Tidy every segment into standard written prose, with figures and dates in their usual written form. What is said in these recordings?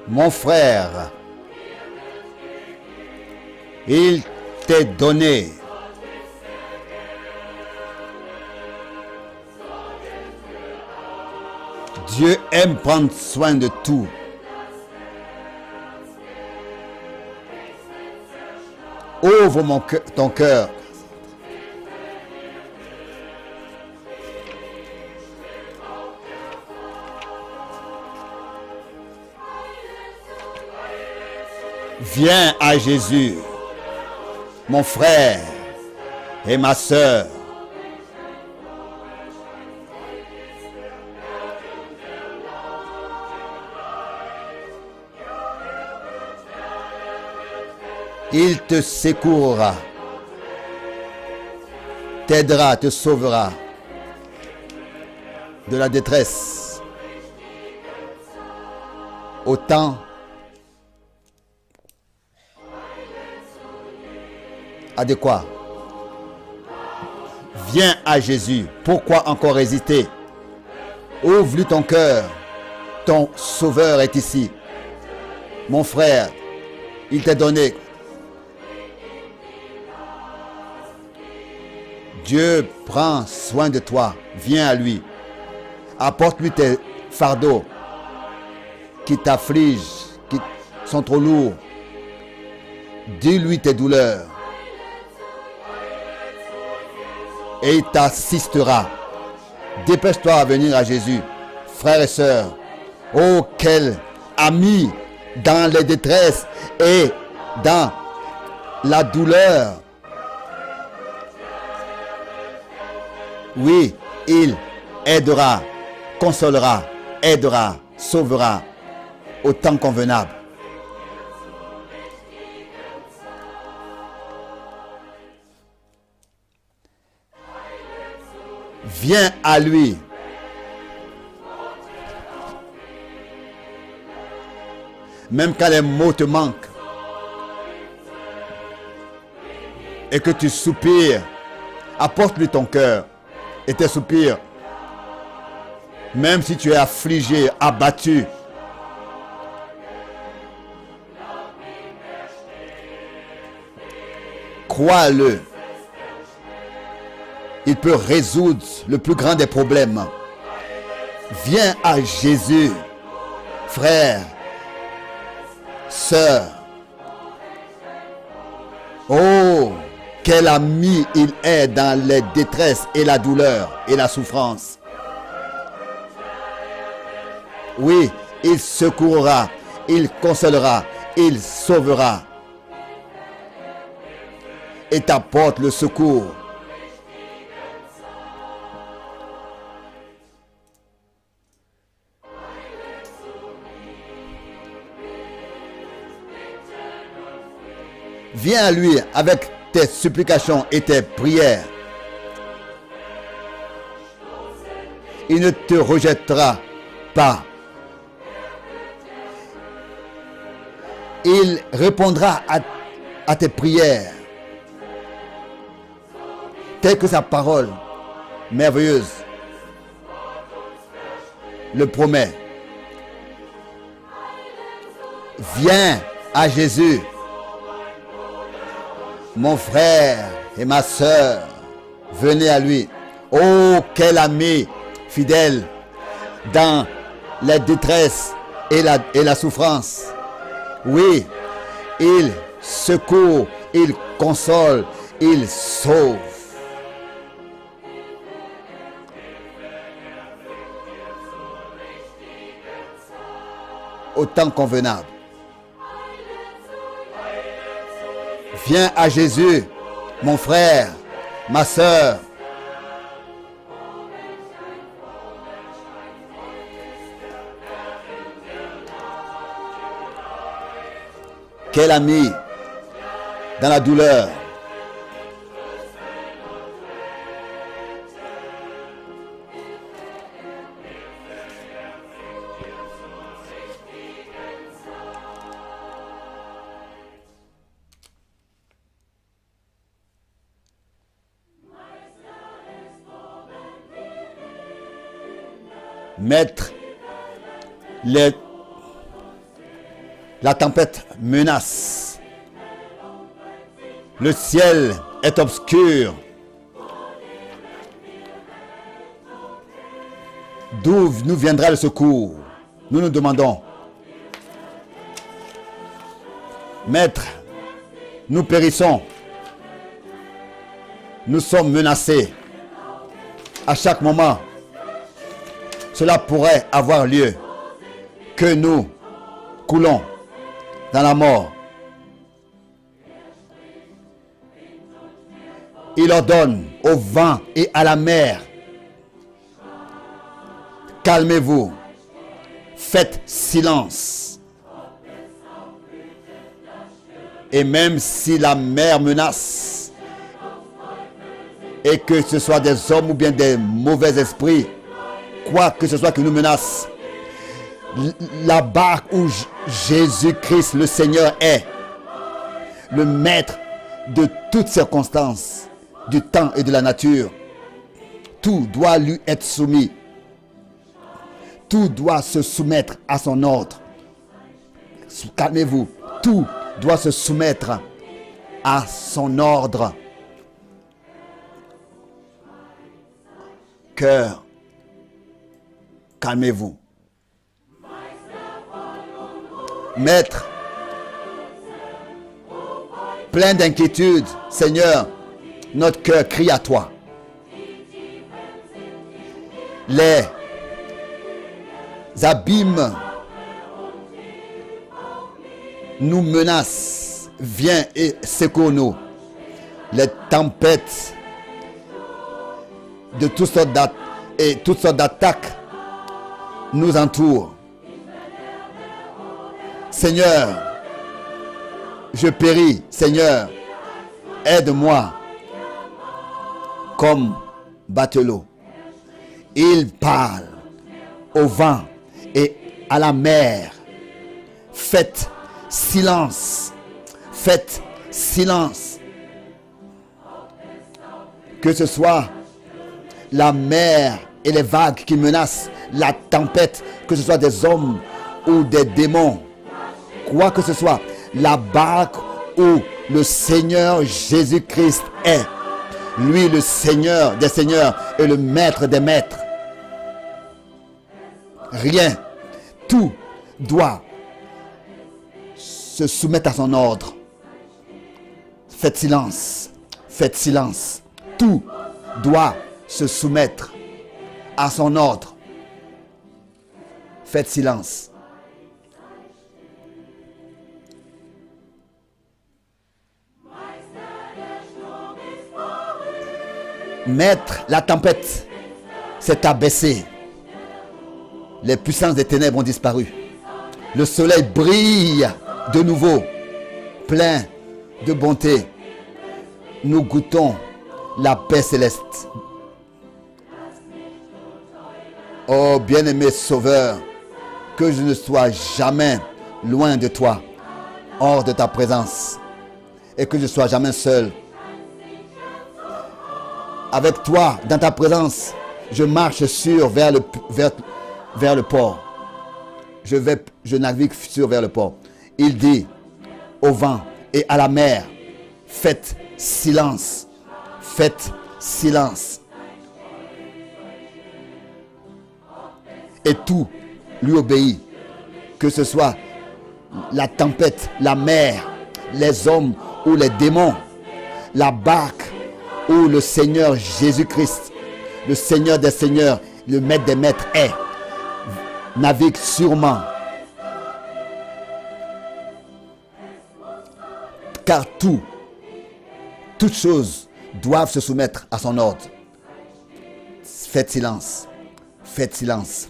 Mon frère, il t'est donné Dieu aime prendre soin de tout. Ouvre ton cœur. Viens à Jésus, mon frère et ma sœur. Il te secourra, t'aidera, te sauvera de la détresse au temps adéquat. Viens à Jésus. Pourquoi encore hésiter? Ouvre-lui ton cœur. ton sauveur est ici. Mon frère, il t'est donné. Dieu prend soin de toi. Viens à lui. Apporte-lui tes fardeaux qui t'affligent, qui sont trop lourds. Dis-lui tes douleurs. Et il t'assistera. Dépêche-toi à venir à Jésus. Frères et sœurs, oh quel ami dans les détresses et dans la douleur. Oui, il aidera, consolera, aidera, sauvera au temps convenable. Viens à lui. Même quand les mots te manquent et que tu soupires, apporte-lui ton cœur et tes soupirs. Même si tu es affligé, abattu, crois-le. Il peut résoudre le plus grand des problèmes. Viens à Jésus, frère, sœur. Oh, quel ami il est dans les détresses et la douleur et la souffrance. Oui, il secourra, il consolera, il sauvera et t'apporte le secours. Viens à lui avec tes supplications et tes prières. Il ne te rejettera pas. Il répondra à tes prières. Telle que sa parole merveilleuse le promet. Viens à Jésus. Mon frère et ma sœur, venez à lui. Oh, quel ami fidèle dans la détresse et la souffrance. Oui, il secourt, il console, il sauve. Au temps convenable. Viens à Jésus, mon frère, ma sœur. Quel ami dans la douleur. Maître, la tempête menace. Le ciel est obscur. D'où nous viendra le secours? Nous nous demandons. Maître, nous périssons. Nous sommes menacés. À chaque moment, cela pourrait avoir lieu, que nous coulons dans la mort. Il ordonne au vent et à la mer: calmez-vous, faites silence. Et même si la mer menace, et que ce soit des hommes ou bien des mauvais esprits, quoi que ce soit qui nous menace, la barque où Jésus-Christ le Seigneur est, le maître de toutes circonstances, du temps et de la nature, tout doit lui être soumis. Tout doit se soumettre à son ordre. Calmez-vous. Tout doit se soumettre à son ordre. Cœur, calmez-vous. Maître, plein d'inquiétude, Seigneur, notre cœur crie à toi. Les abîmes nous menacent. Viens et secours-nous. Les tempêtes de toutes sortes d'attaques nous entourent. Seigneur, je péris. Seigneur, aide-moi. Comme Batelot, il parle au vent et à la mer. Faites silence. Faites silence. Que ce soit la mer et les vagues qui menacent, la tempête, que ce soit des hommes ou des démons, quoi que ce soit, la barque où le Seigneur Jésus-Christ est, lui le Seigneur des seigneurs et le maître des maîtres. Rien, tout doit se soumettre à son ordre. Faites silence, faites silence. Tout doit se soumettre à son ordre. Faites silence. Maître, la tempête s'est abaissée. Les puissances des ténèbres ont disparu. Le soleil brille de nouveau, plein de bonté. Nous goûtons la paix céleste. Oh bien-aimé Sauveur, que je ne sois jamais loin de toi, hors de ta présence, et que je ne sois jamais seul. Avec toi, dans ta présence, je marche vers le port. Je navigue vers le port. Il dit au vent et à la mer, faites silence, faites silence. Et tout lui obéit, que ce soit la tempête, la mer, les hommes ou les démons, la barque où le Seigneur Jésus-Christ, le Seigneur des seigneurs, le maître des maîtres est, navigue sûrement. Car toutes choses doivent se soumettre à son ordre. Faites silence, faites silence.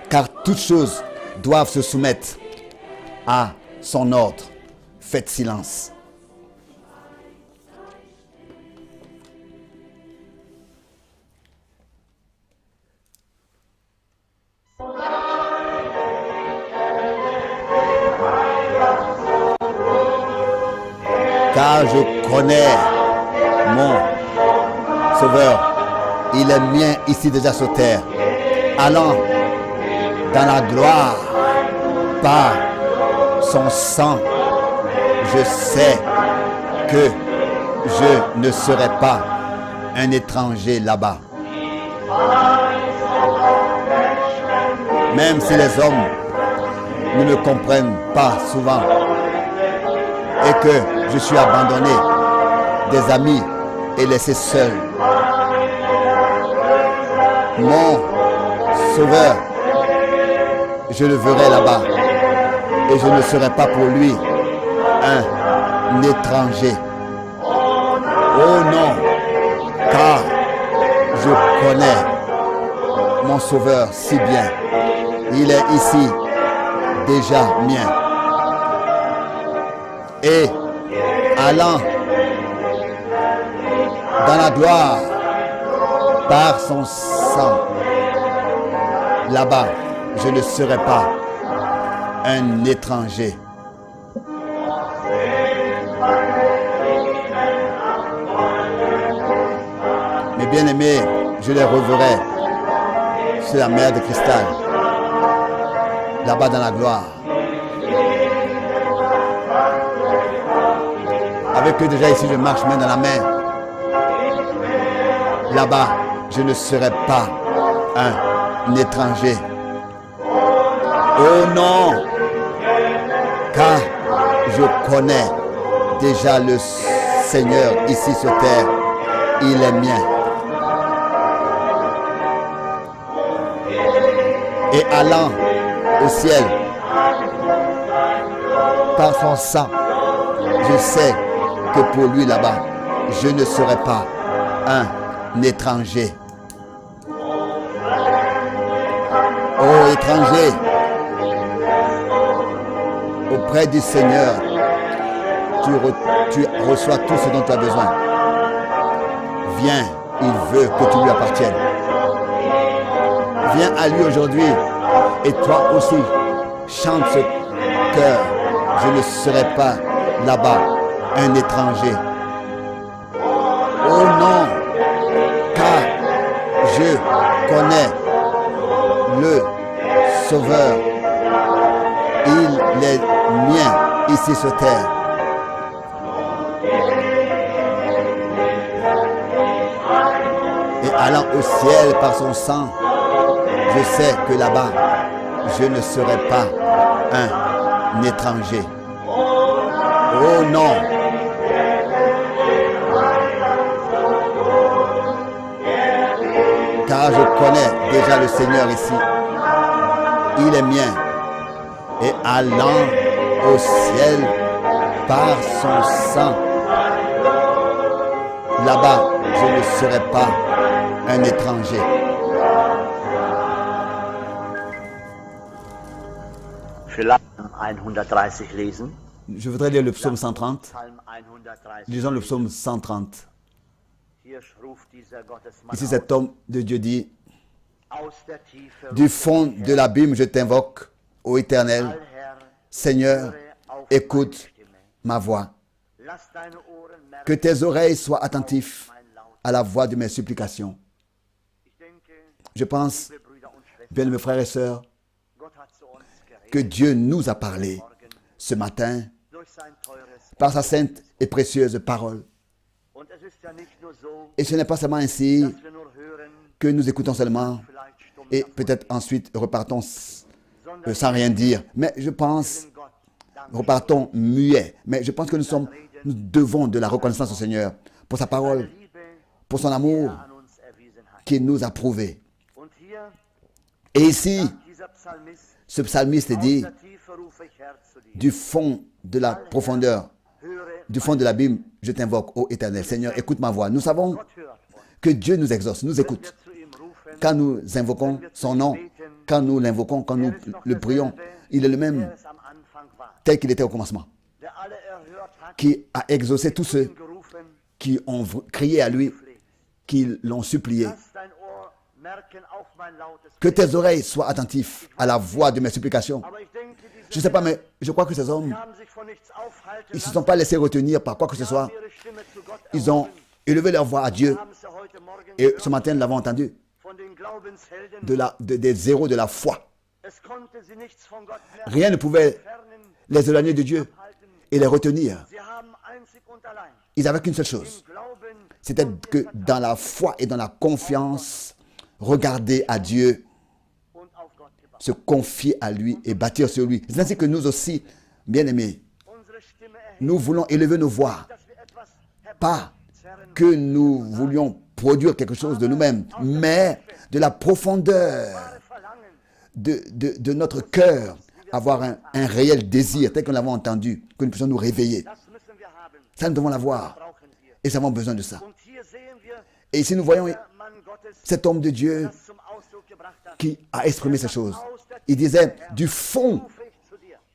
Car toutes choses doivent se soumettre à son ordre. Faites silence. Car je connais mon Sauveur. Il est mien ici déjà sur terre. Allant dans la gloire par son sang, je sais que je ne serai pas un étranger là-bas. Même si les hommes ne me comprennent pas souvent et que je suis abandonné des amis et laissé seul, mon Sauveur, je le verrai là-bas et je ne serai pas pour lui un étranger. Oh non, car je connais mon Sauveur si bien. Il est ici déjà mien. Et allant dans la gloire par son sang, là-bas, je ne serai pas un étranger. Mes bien-aimés, je les reverrai sur la mer de cristal. là-bas dans la gloire. Avec eux déjà ici, je marche main dans la main. Là-bas, je ne serai pas un étranger. Oh non, car je connais déjà le Seigneur ici sur terre. Il est mien. Et allant au ciel, par son sang, je sais que pour lui là-bas, je ne serai pas un étranger. Oh étranger, auprès du Seigneur, tu reçois tout ce dont tu as besoin. Viens, il veut que tu lui appartiennes. Viens à lui aujourd'hui et toi aussi, chante ce cœur. Je ne serai pas là-bas un étranger. Oh non, car je connais le Sauveur. Il est mien ici sur terre. Et allant au ciel par son sang, je sais que là-bas, je ne serai pas un étranger. Oh non! Car je connais déjà le Seigneur ici. Il est mien. Et allant au ciel par son sang, là-bas, je ne serai pas un étranger. Je voudrais lire le psaume 130. Lisons le psaume 130. Ici, cet homme de Dieu dit: du fond de l'abîme, je t'invoque, ô Éternel. Seigneur, écoute ma voix. Que tes oreilles soient attentives à la voix de mes supplications. Je pense, bien mes frères et sœurs, que Dieu nous a parlé ce matin par sa sainte et précieuse parole. Et ce n'est pas seulement ainsi que nous écoutons seulement et peut-être ensuite repartons sans rien dire. Mais je pense, repartons muets. Mais je pense que nous devons de la reconnaissance au Seigneur pour sa parole, pour son amour qu'il nous a prouvé. Et ici, ce psalmiste dit: du fond de la profondeur, du fond de l'abîme, je t'invoque, ô Éternel. Seigneur, écoute ma voix. Nous savons que Dieu nous exauce, nous écoute. Quand nous invoquons son nom, quand nous l'invoquons, quand nous le prions, il est le même tel qu'il était au commencement, qui a exaucé tous ceux qui ont crié à lui, qui l'ont supplié. Que tes oreilles soient attentives à la voix de mes supplications. Je ne sais pas, mais je crois que ces hommes, ils ne se sont pas laissés retenir par quoi que ce soit. Ils ont élevé leur voix à Dieu. Et ce matin, nous l'avons entendu, des héros de la foi. Rien ne pouvait les éloigner de Dieu et les retenir. Ils n'avaient qu'une seule chose. C'était que dans la foi et dans la confiance, regarder à Dieu, se confier à lui et bâtir sur lui. C'est ainsi que nous aussi, bien-aimés, nous voulons élever nos voix. Pas que nous voulions produire quelque chose de nous-mêmes, mais de la profondeur de notre cœur, avoir un réel désir, tel que nous l'avons entendu, que nous puissions nous réveiller. Ça, nous devons l'avoir. Et nous avons besoin de ça. Et ici, nous voyons cet homme de Dieu qui a exprimé ces choses. Il disait: du fond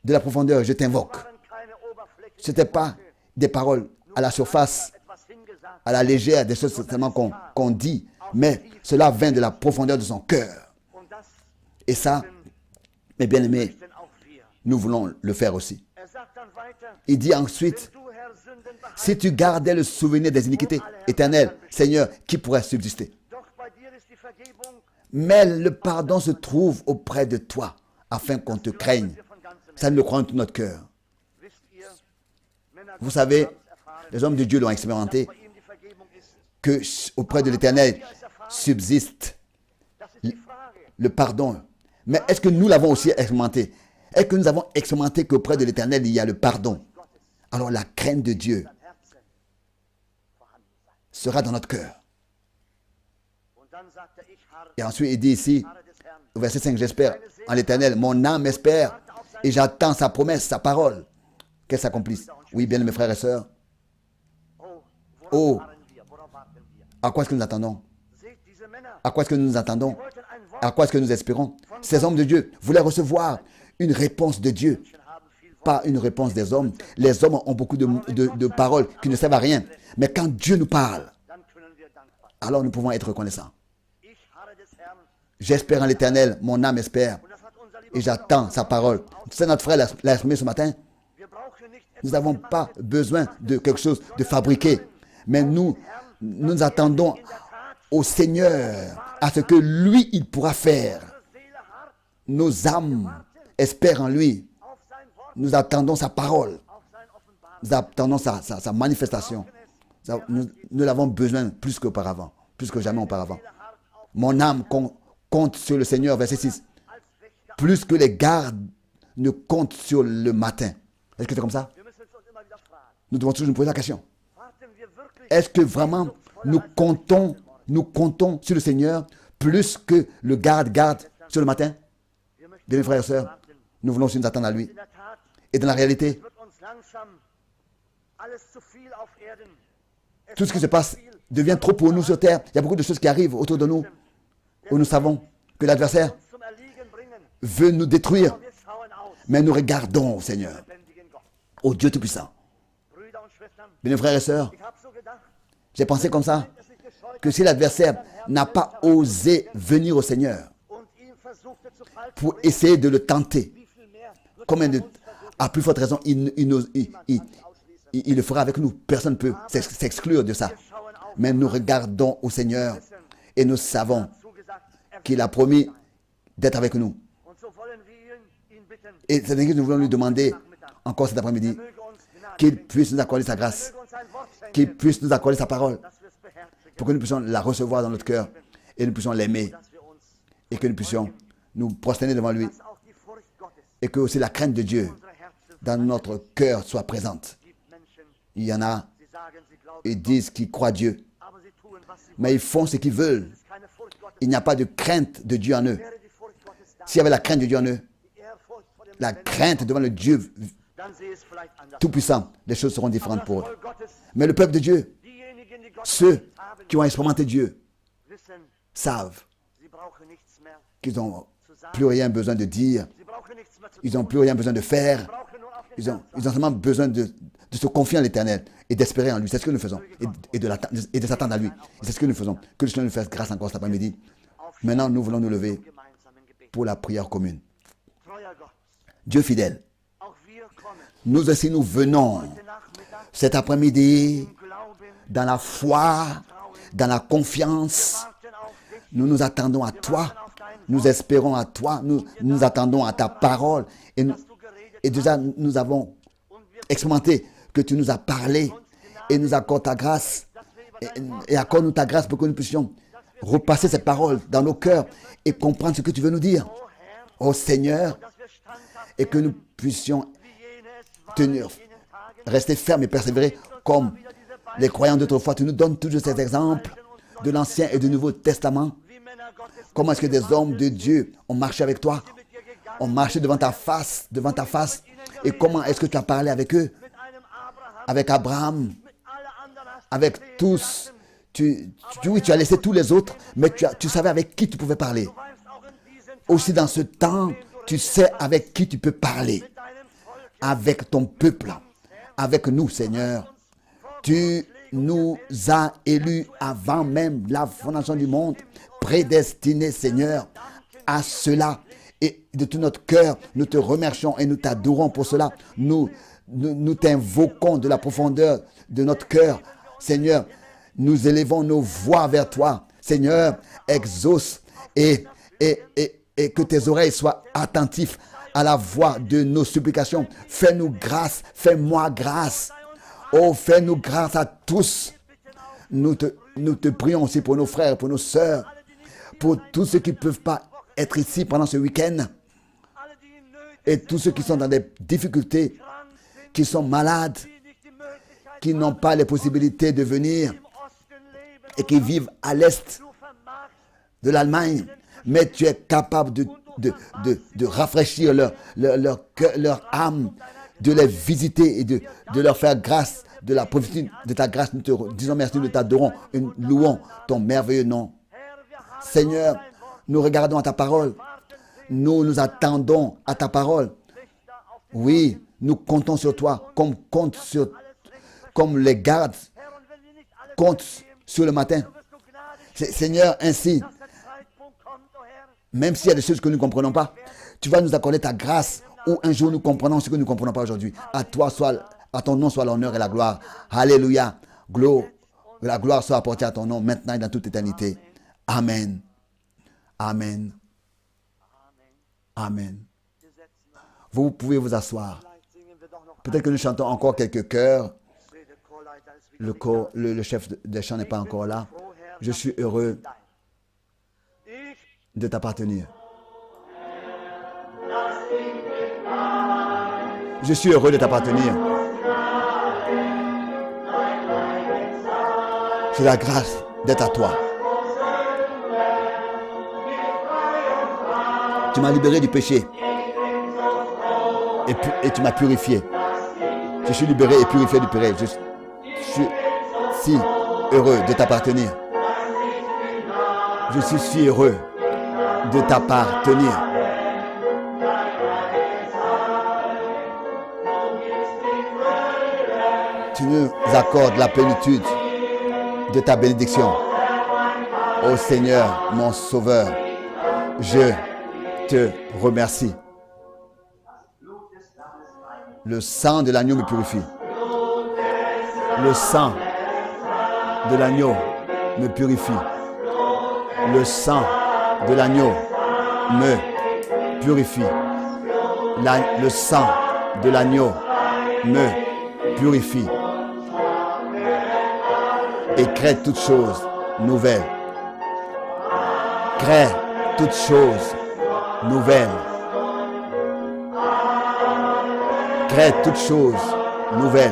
de la profondeur, je t'invoque. Ce n'était pas des paroles à la surface, à la légère, des choses seulement qu'on dit, mais cela vient de la profondeur de son cœur. Et ça, mes bien-aimés, nous voulons le faire aussi. Il dit ensuite: si tu gardais le souvenir des iniquités, Éternel, Seigneur, qui pourrait subsister? Mais le pardon se trouve auprès de toi. afin qu'on te craigne. Ça, nous le croyons de tout notre cœur. Vous savez, les hommes de Dieu l'ont expérimenté, que auprès de l'Éternel subsiste le pardon. Mais est-ce que nous l'avons aussi expérimenté? Est-ce que nous avons expérimenté qu'auprès de l'Éternel, il y a le pardon? Alors la crainte de Dieu sera dans notre cœur. Et ensuite, il dit ici, au verset 5, j'espère en l'Éternel, mon âme espère, et j'attends sa promesse, sa parole, qu'elle s'accomplisse. Oui, bien mes frères et sœurs. Oh, à quoi est-ce que nous attendons? À quoi est-ce que nous nous attendons? À quoi est-ce que nous espérons? Ces hommes de Dieu voulaient recevoir une réponse de Dieu, pas une réponse des hommes. Les hommes ont beaucoup de paroles qui ne servent à rien. Mais quand Dieu nous parle, alors nous pouvons être reconnaissants. J'espère en l'Éternel, mon âme espère, et j'attends sa parole. C'est notre frère l'a exprimé ce matin. Nous n'avons pas besoin de quelque chose de fabriqué, mais nous attendons au Seigneur, à ce que lui, il pourra faire. Nos âmes espèrent en lui. Nous attendons sa parole. Nous attendons sa manifestation. Nous l'avons besoin plus qu'auparavant, plus que jamais auparavant. Mon âme compte sur le Seigneur, verset 6. Plus que les gardes ne comptent sur le matin. Est-ce que c'est comme ça? Nous devons toujours nous poser la question. Est-ce que vraiment nous comptons sur le Seigneur plus que le garde sur le matin? Bien, mes frères et sœurs, nous voulons aussi nous attendre à lui. Et dans la réalité, tout ce qui se passe devient trop pour nous sur terre. Il y a beaucoup de choses qui arrivent autour de nous où nous savons que l'adversaire veut nous détruire. Mais nous regardons au Seigneur, au Dieu Tout-Puissant. Bien, mes frères et sœurs, j'ai pensé comme ça, que si l'adversaire n'a pas osé venir au Seigneur pour essayer de le tenter, à plus forte raison, il le fera avec nous. Personne ne peut s'exclure de ça. Mais nous regardons au Seigneur et nous savons qu'il a promis d'être avec nous. Et c'est ainsi que nous voulons lui demander encore cet après-midi qu'il puisse nous accorder sa grâce, qu'il puisse nous accorder sa parole, pour que nous puissions la recevoir dans notre cœur et nous puissions l'aimer et que nous puissions nous prosterner devant lui et que aussi la crainte de Dieu dans notre cœur soit présente. Il y en a, ils disent qu'ils croient Dieu, mais ils font ce qu'ils veulent. Il n'y a pas de crainte de Dieu en eux. S'il y avait la crainte de Dieu en eux, la crainte devant le Dieu Tout-Puissant, les choses seront différentes pour eux. Mais le peuple de Dieu, ceux qui ont expérimenté Dieu, savent qu'ils n'ont plus rien besoin de dire, ils n'ont plus rien besoin de faire, ils ont seulement besoin de se confier en l'Éternel et d'espérer en lui. C'est ce que nous faisons et de s'attendre à lui. C'est ce que nous faisons. Que le Seigneur nous fasse grâce encore cet après-midi. Maintenant, nous voulons nous lever pour la prière commune. Dieu fidèle, nous aussi nous venons cet après-midi dans la foi, dans la confiance. Nous nous attendons à toi, nous espérons à toi, nous attendons à ta parole. Et déjà, nous avons expérimenté que tu nous as parlé et nous accordes ta grâce. Et accorde-nous ta grâce pour que nous puissions repasser cette parole dans nos cœurs et comprendre ce que tu veux nous dire. Ô Seigneur, et que nous puissions rester fermes et persévérer comme les croyants d'autrefois. Tu nous donnes toujours ces exemples de l'Ancien et du Nouveau Testament. Comment est-ce que des hommes de Dieu ont marché avec toi, ont marché devant ta face, et comment est-ce que tu as parlé avec eux, avec Abraham, avec tous. Oui, tu as laissé tous les autres, mais tu savais avec qui tu pouvais parler. Aussi dans ce temps, tu sais avec qui tu peux parler. Avec ton peuple, avec nous, Seigneur. Tu nous as élus avant même la fondation du monde, prédestinés, Seigneur, à cela. Et de tout notre cœur, nous te remercions et nous t'adorons pour cela. Nous t'invoquons de la profondeur de notre cœur. Seigneur, nous élevons nos voix vers toi. Seigneur, exauce et et que tes oreilles soient attentives à la voix de nos supplications. Fais-nous grâce, fais-moi grâce. Oh, fais-nous grâce à tous. Nous te prions aussi pour nos frères, pour nos sœurs, pour tous ceux qui ne peuvent pas être ici pendant ce week-end et tous ceux qui sont dans des difficultés, qui sont malades, qui n'ont pas les possibilités de venir et qui vivent à l'est de l'Allemagne. Mais tu es capable de rafraîchir leur âme, de les visiter et de leur faire grâce de la prophétie de ta grâce. Nous te disons merci, nous t'adorons et nous louons ton merveilleux nom. Seigneur, nous regardons à ta parole. Nous nous attendons à ta parole. Oui, nous comptons sur toi comme les gardes comptent sur le matin. Seigneur, ainsi, même s'il y a des choses que nous ne comprenons pas, tu vas nous accorder ta grâce ou un jour nous comprenons ce que nous ne comprenons pas aujourd'hui. À ton nom soit l'honneur et la gloire. Alléluia. La gloire soit apportée à ton nom maintenant et dans toute éternité. Amen. Amen. Amen. Vous pouvez vous asseoir. Peut-être que nous chantons encore quelques chœurs. Le chef des chants n'est pas encore là. Je suis heureux de t'appartenir. Je suis heureux de t'appartenir. J'ai la grâce d'être à toi. Tu m'as libéré du péché. Et tu m'as purifié. Je suis libéré et purifié du péché. Je suis si heureux de t'appartenir. Je suis si heureux de t'appartenir. Tu nous accordes la plénitude de ta bénédiction. Ô Seigneur, mon Sauveur, je te remercie. Le sang de l'agneau me purifie. Le sang de l'agneau me purifie. Le sang de l'agneau me purifie. Le sang de l'agneau me purifie. Et crée toutes choses nouvelles. Crée toutes choses nouvelles. Crée toutes choses nouvelles.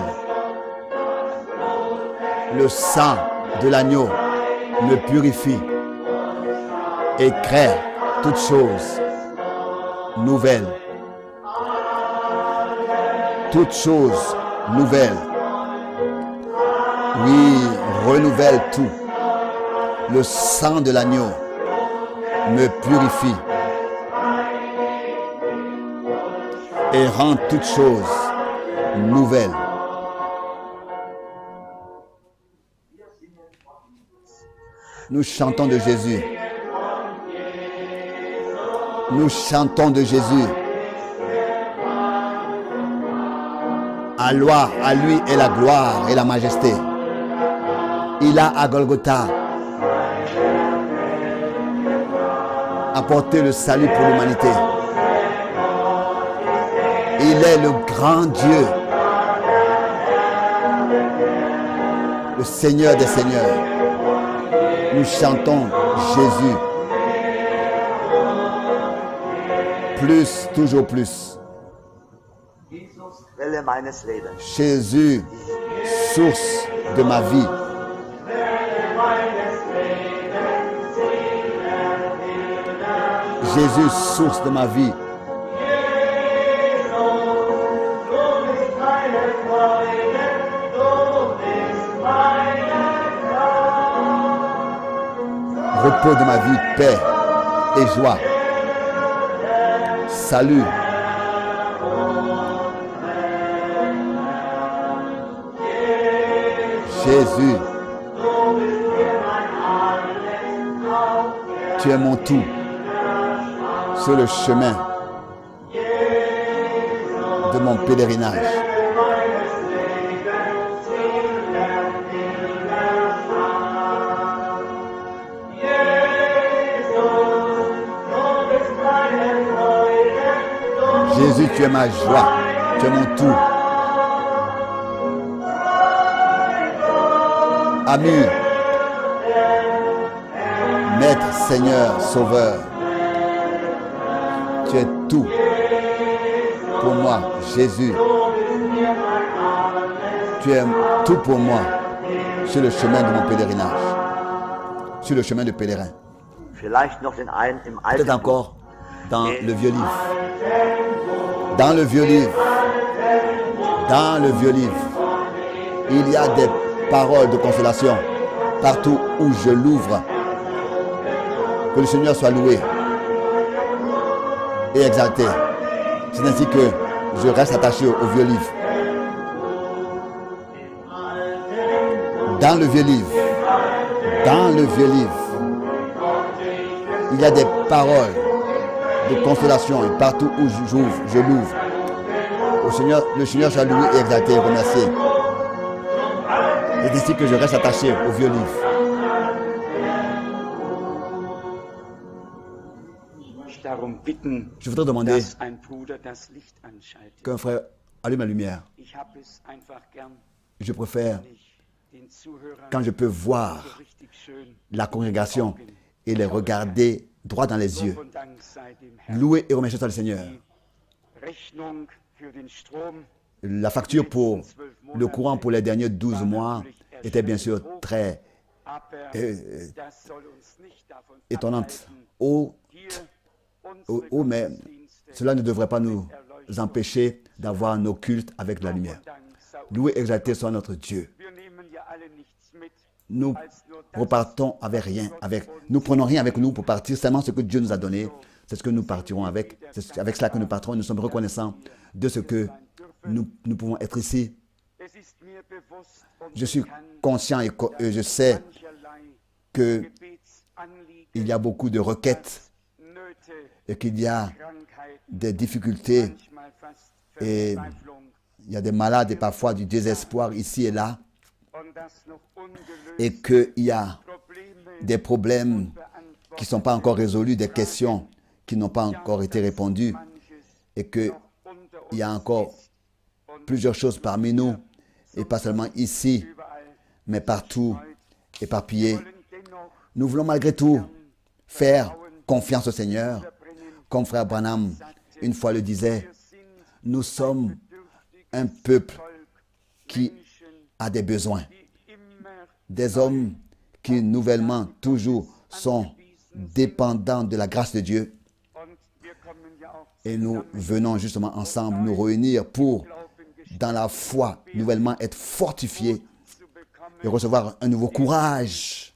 Le sang de l'agneau me purifie et crée toutes choses nouvelles. Toutes choses nouvelles. Oui, renouvelle tout. Le sang de l'agneau me purifie et rend toutes choses nouvelles. Nous chantons de Jésus. Nous chantons de Jésus. À lui est la gloire et la majesté. Il a à Golgotha apporté le salut pour l'humanité. Il est le grand Dieu, le Seigneur des Seigneurs. Nous chantons Jésus. Plus, toujours plus. Jésus, source de ma vie. Jésus, source de ma vie. Repos de ma vie, paix et joie. Salut. Jésus, tu es mon tout sur le chemin de mon pèlerinage. Jésus, tu es ma joie, tu es mon tout. Ami, Maître, Seigneur, Sauveur, tu es tout pour moi, Jésus. Tu es tout pour moi sur le chemin de mon pèlerinage, sur le chemin de pèlerin. Peut-être encore dans le vieux livre. Dans le vieux livre. Dans le vieux livre. Il y a des paroles de consolation partout où je l'ouvre. Que le Seigneur soit loué et exalté. C'est ainsi que je reste attaché au vieux livre. Dans le vieux livre. Dans le vieux livre. Il y a des paroles de consolation et partout où je l'ouvre. Le Seigneur soit loué et exalté et remercié. C'est ainsi que je reste attaché au vieux livre. Je voudrais demander qu'un frère allume la lumière. Je préfère quand je peux voir la congrégation et les regarder droit dans les yeux. Louer et remercier le Seigneur. La facture pour le courant pour les derniers 12 mois était bien sûr très étonnante. Mais cela ne devrait pas nous empêcher d'avoir nos cultes avec la lumière. Loué et exalté soit notre Dieu. Nous repartons avec rien. Nous prenons rien avec nous pour partir, seulement ce que Dieu nous a donné. C'est ce que nous partirons avec. C'est avec cela que nous partirons. Nous sommes reconnaissants de ce que nous pouvons être ici. Je suis conscient et je sais qu'il y a beaucoup de requêtes et qu'il y a des difficultés et il y a des malades et parfois du désespoir ici et là et qu'il y a des problèmes qui ne sont pas encore résolus, des questions qui n'ont pas encore été répondues et qu'il y a encore plusieurs choses parmi nous et pas seulement ici mais partout éparpillés. Nous voulons malgré tout faire confiance au Seigneur. Comme frère Branham une fois le disait, nous sommes un peuple qui a des besoins. Des hommes qui nouvellement toujours sont dépendants de la grâce de Dieu. Et nous venons justement ensemble nous réunir pour, dans la foi, nouvellement être fortifiés et recevoir un nouveau courage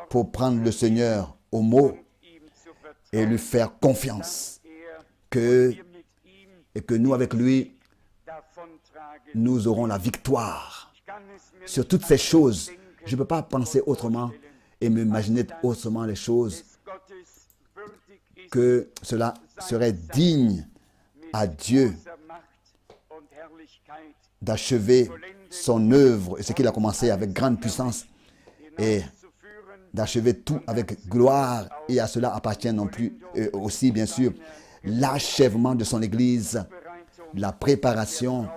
pour prendre le Seigneur au mot et lui faire confiance. Et que nous, avec lui, nous aurons la victoire sur toutes ces choses. Je ne peux pas penser autrement et m'imaginer autrement les choses que cela serait digne à Dieu d'achever son œuvre et ce qu'il a commencé avec grande puissance et d'achever tout avec gloire. Et à cela appartient non plus aussi bien sûr l'achèvement de son Église, la préparation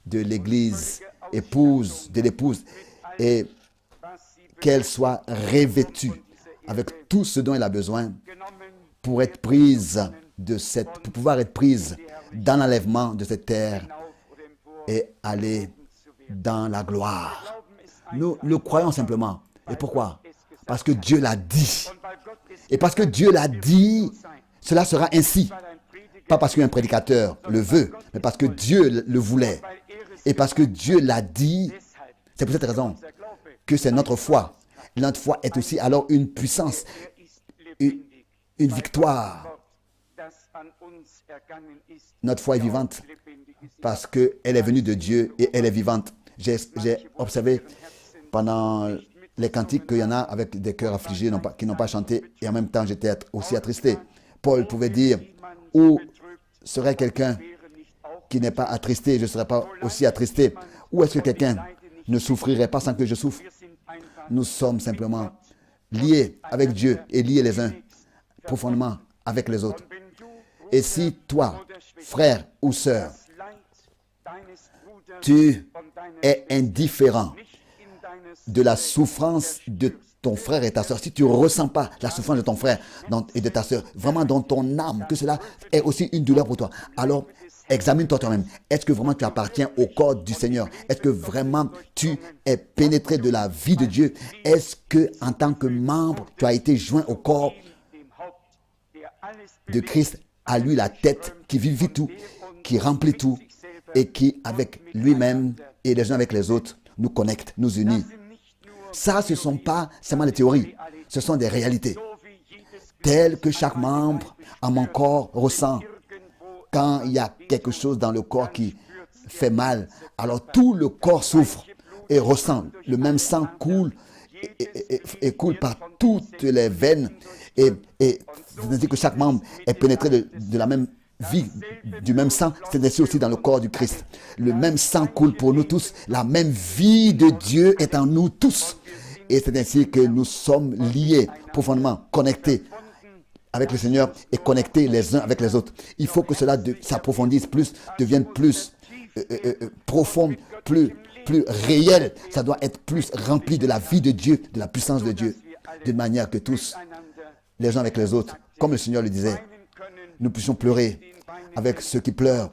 de l'Église épouse, de l'épouse, et qu'elle soit revêtue avec tout ce dont elle a besoin pour être prise pour pouvoir être prise dans l'enlèvement de cette terre et aller dans la gloire. Nous le croyons simplement. Et pourquoi? Parce que Dieu l'a dit. Et parce que Dieu l'a dit, cela sera ainsi. Pas parce qu'un prédicateur le veut, mais parce que Dieu le voulait. Et parce que Dieu l'a dit, c'est pour cette raison que c'est notre foi. Notre foi est aussi alors une puissance, une victoire. Notre foi est vivante parce qu'elle est venue de Dieu et elle est vivante. J'ai observé pendant les cantiques qu'il y en a avec des cœurs affligés qui n'ont pas chanté et en même temps j'étais aussi attristé. Paul pouvait dire, où serait quelqu'un qui n'est pas attristé, je ne serais pas aussi attristé. Où est-ce que quelqu'un ne souffrirait pas sans que je souffre? Nous sommes simplement liés avec Dieu et liés les uns profondément avec les autres. Et si toi, frère ou sœur, tu es indifférent de la souffrance de ton frère et ta soeur, si tu ne ressens pas la souffrance de ton frère et de ta soeur, vraiment dans ton âme, que cela est aussi une douleur pour toi, alors examine-toi toi-même. Est-ce que vraiment tu appartiens au corps du Seigneur? Est-ce que vraiment tu es pénétré de la vie de Dieu? Est-ce que en tant que membre, tu as été joint au corps de Christ, à lui la tête qui vivifie tout, qui remplit tout et qui avec lui-même et les uns avec les autres nous connecte, nous unit? Ça, ce ne sont pas seulement des théories, ce sont des réalités telles que chaque membre à mon corps ressent. Quand il y a quelque chose dans le corps qui fait mal, alors tout le corps souffre et ressent. Le même sang coule et coule par toutes les veines. Et c'est-à-dire que chaque membre est pénétré de la même vie, du même sang. C'est ainsi aussi dans le corps du Christ. Le même sang coule pour nous tous. La même vie de Dieu est en nous tous. Et c'est ainsi que nous sommes liés, profondément connectés avec le Seigneur et connectés les uns avec les autres. Il faut que cela s'approfondisse plus, devienne plus profond, plus réel. Ça doit être plus rempli de la vie de Dieu, de la puissance de Dieu, d'une manière que tous, les uns avec les autres, comme le Seigneur le disait, nous puissions pleurer avec ceux qui pleurent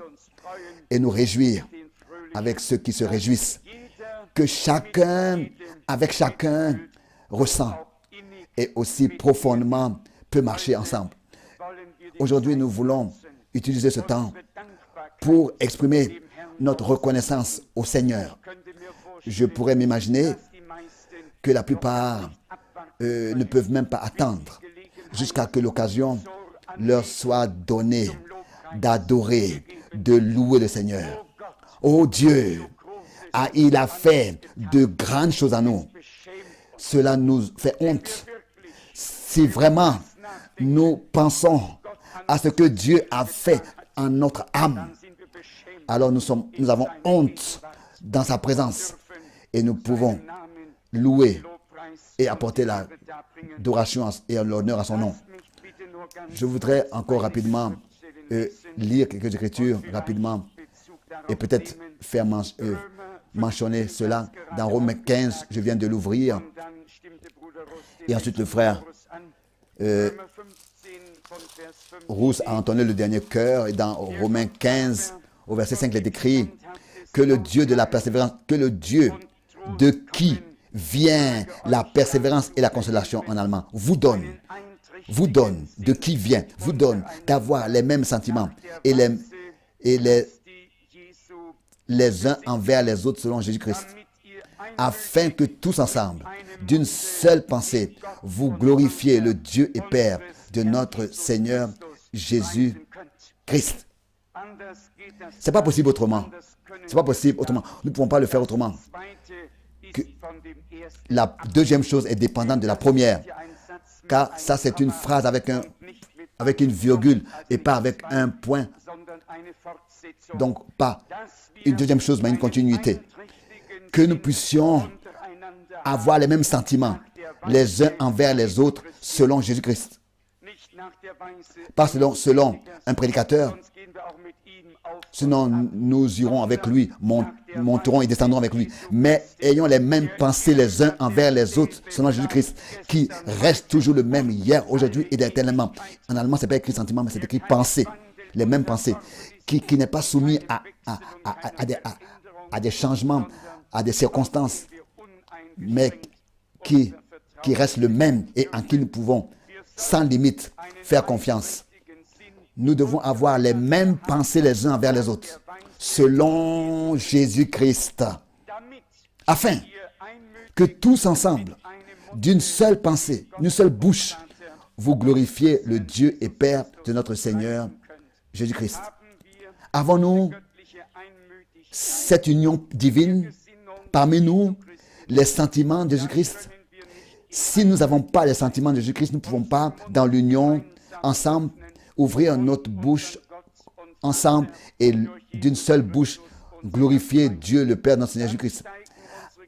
et nous réjouir avec ceux qui se réjouissent. Que chacun, avec chacun, ressent et aussi profondément peut marcher ensemble. Aujourd'hui, nous voulons utiliser ce temps pour exprimer notre reconnaissance au Seigneur. Je pourrais m'imaginer que la plupart ne peuvent même pas attendre jusqu'à que l'occasion leur soit donnée d'adorer, de louer le Seigneur. Oh Dieu, il a fait de grandes choses à nous. Cela nous fait honte. Si vraiment nous pensons à ce que Dieu a fait en notre âme, alors nous avons honte dans sa présence et nous pouvons louer et apporter l'adoration et l'honneur à son nom. Je voudrais encore rapidement lire quelques écritures rapidement et peut-être faire mentionner cela dans Romains 15. Je viens de l'ouvrir et ensuite le frère Rousse a entonné le dernier chœur et dans Romains 15 au verset 5 il est écrit que le Dieu de la persévérance, que le Dieu de qui vient la persévérance et la consolation en allemand, vous donne, de qui vient, vous donne d'avoir les mêmes sentiments et les uns envers les autres selon Jésus-Christ, afin que tous ensemble, d'une seule pensée, vous glorifiez le Dieu et Père de notre Seigneur Jésus-Christ. Ce n'est pas possible autrement. C'est pas possible autrement. Nous ne pouvons pas le faire autrement. La deuxième chose est dépendante de la première. Car ça, c'est une phrase avec une virgule et pas avec un point. Donc, pas une deuxième chose, mais une continuité. Que nous puissions avoir les mêmes sentiments les uns envers les autres selon Jésus-Christ. Pas selon un prédicateur. Sinon, nous irons avec lui, monterons et descendrons avec lui. Mais ayons les mêmes pensées les uns envers les autres, selon Jésus-Christ, qui reste toujours le même hier, aujourd'hui et éternellement. En allemand, ce n'est pas écrit sentiment, mais c'est écrit pensée. Les mêmes pensées. Qui n'est pas soumis à des changements, à des circonstances, mais qui reste le même et en qui nous pouvons, sans limite, faire confiance. Nous devons avoir les mêmes pensées les uns envers les autres, selon Jésus-Christ, afin que tous ensemble, d'une seule pensée, d'une seule bouche, vous glorifiez le Dieu et Père de notre Seigneur Jésus-Christ. Avons-nous cette union divine parmi nous, les sentiments de Jésus-Christ? Si nous n'avons pas les sentiments de Jésus-Christ, nous ne pouvons pas, dans l'union, ensemble, ouvrir notre bouche ensemble et d'une seule bouche glorifier Dieu le Père de notre Seigneur Jésus-Christ.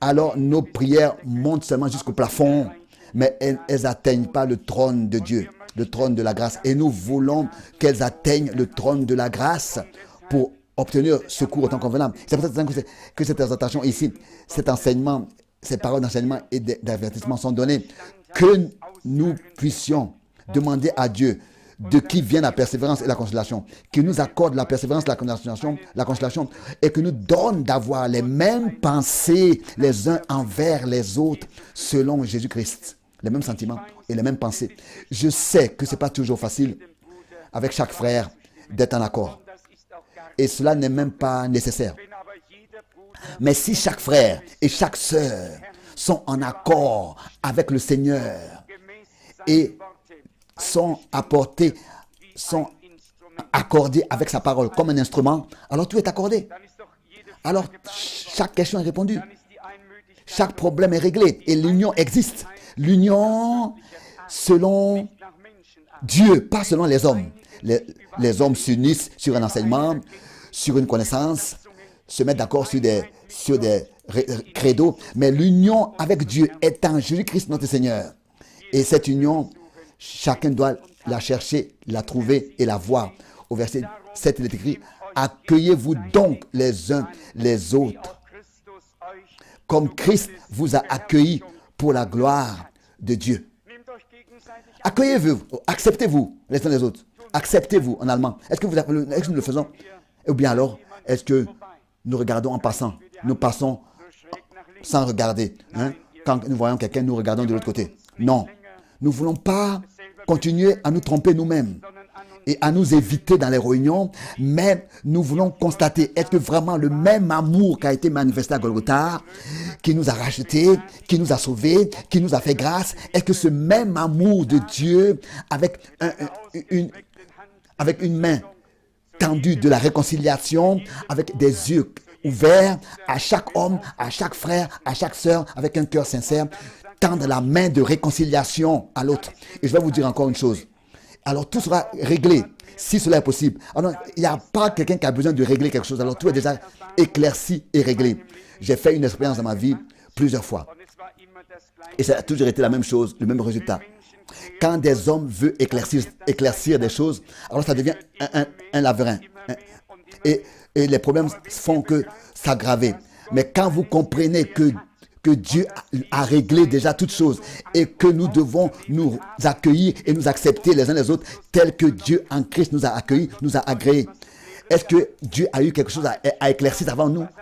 Alors nos prières montent seulement jusqu'au plafond mais elles n'atteignent pas le trône de Dieu, le trône de la grâce. Et nous voulons qu'elles atteignent le trône de la grâce pour obtenir secours autant convenable. C'est pour ça que cette exhortation ici, cet enseignement, ces paroles d'enseignement et d'avertissement sont données, que nous puissions demander à Dieu de qui vient la persévérance et la consolation, qui nous accorde la persévérance, la consolation, et que nous donne d'avoir les mêmes pensées les uns envers les autres selon Jésus-Christ, les mêmes sentiments et les mêmes pensées. Je sais que ce n'est pas toujours facile avec chaque frère d'être en accord, et cela n'est même pas nécessaire. Mais si chaque frère et chaque sœur sont en accord avec le Seigneur et sont accordés avec sa parole comme un instrument, alors tout est accordé. Alors chaque question est répondue. Chaque problème est réglé et l'union existe. L'union selon Dieu, pas selon les hommes. Les hommes s'unissent sur un enseignement, sur une connaissance, se mettent d'accord sur des credos, mais l'union avec Dieu est en Jésus-Christ notre Seigneur. Et cette union, chacun doit la chercher, la trouver et la voir. Au verset 7, il est écrit, accueillez-vous donc les uns les autres, comme Christ vous a accueillis pour la gloire de Dieu. Accueillez-vous, acceptez-vous les uns les autres. Acceptez-vous en allemand. Est-ce que nous le faisons? Ou bien alors, est-ce que nous regardons en passant? Nous passons sans regarder. Quand nous voyons quelqu'un, nous regardons de l'autre côté. Non. Nous ne voulons pas continuer à nous tromper nous-mêmes et à nous éviter dans les réunions, mais nous voulons constater, est-ce que vraiment le même amour qui a été manifesté à Golgotha, qui nous a rachetés, qui nous a sauvés, qui nous a fait grâce, est-ce que ce même amour de Dieu avec une main tendue de la réconciliation, avec des yeux ouverts à chaque homme, à chaque frère, à chaque sœur, avec un cœur sincère, tendre la main de réconciliation à l'autre. Et je vais vous dire encore une chose. Alors tout sera réglé, si cela est possible. Alors il n'y a pas quelqu'un qui a besoin de régler quelque chose. Alors tout est déjà éclairci et réglé. J'ai fait une expérience dans ma vie plusieurs fois. Et ça a toujours été la même chose, le même résultat. Quand des hommes veulent éclaircir des choses, alors ça devient un labyrinthe. Et les problèmes font que s'aggraver. Mais quand vous comprenez que Dieu a réglé déjà toutes choses et que nous devons nous accueillir et nous accepter les uns les autres tels que Dieu en Christ nous a accueillis, nous a agréés. Est-ce que Dieu a eu quelque chose à éclaircir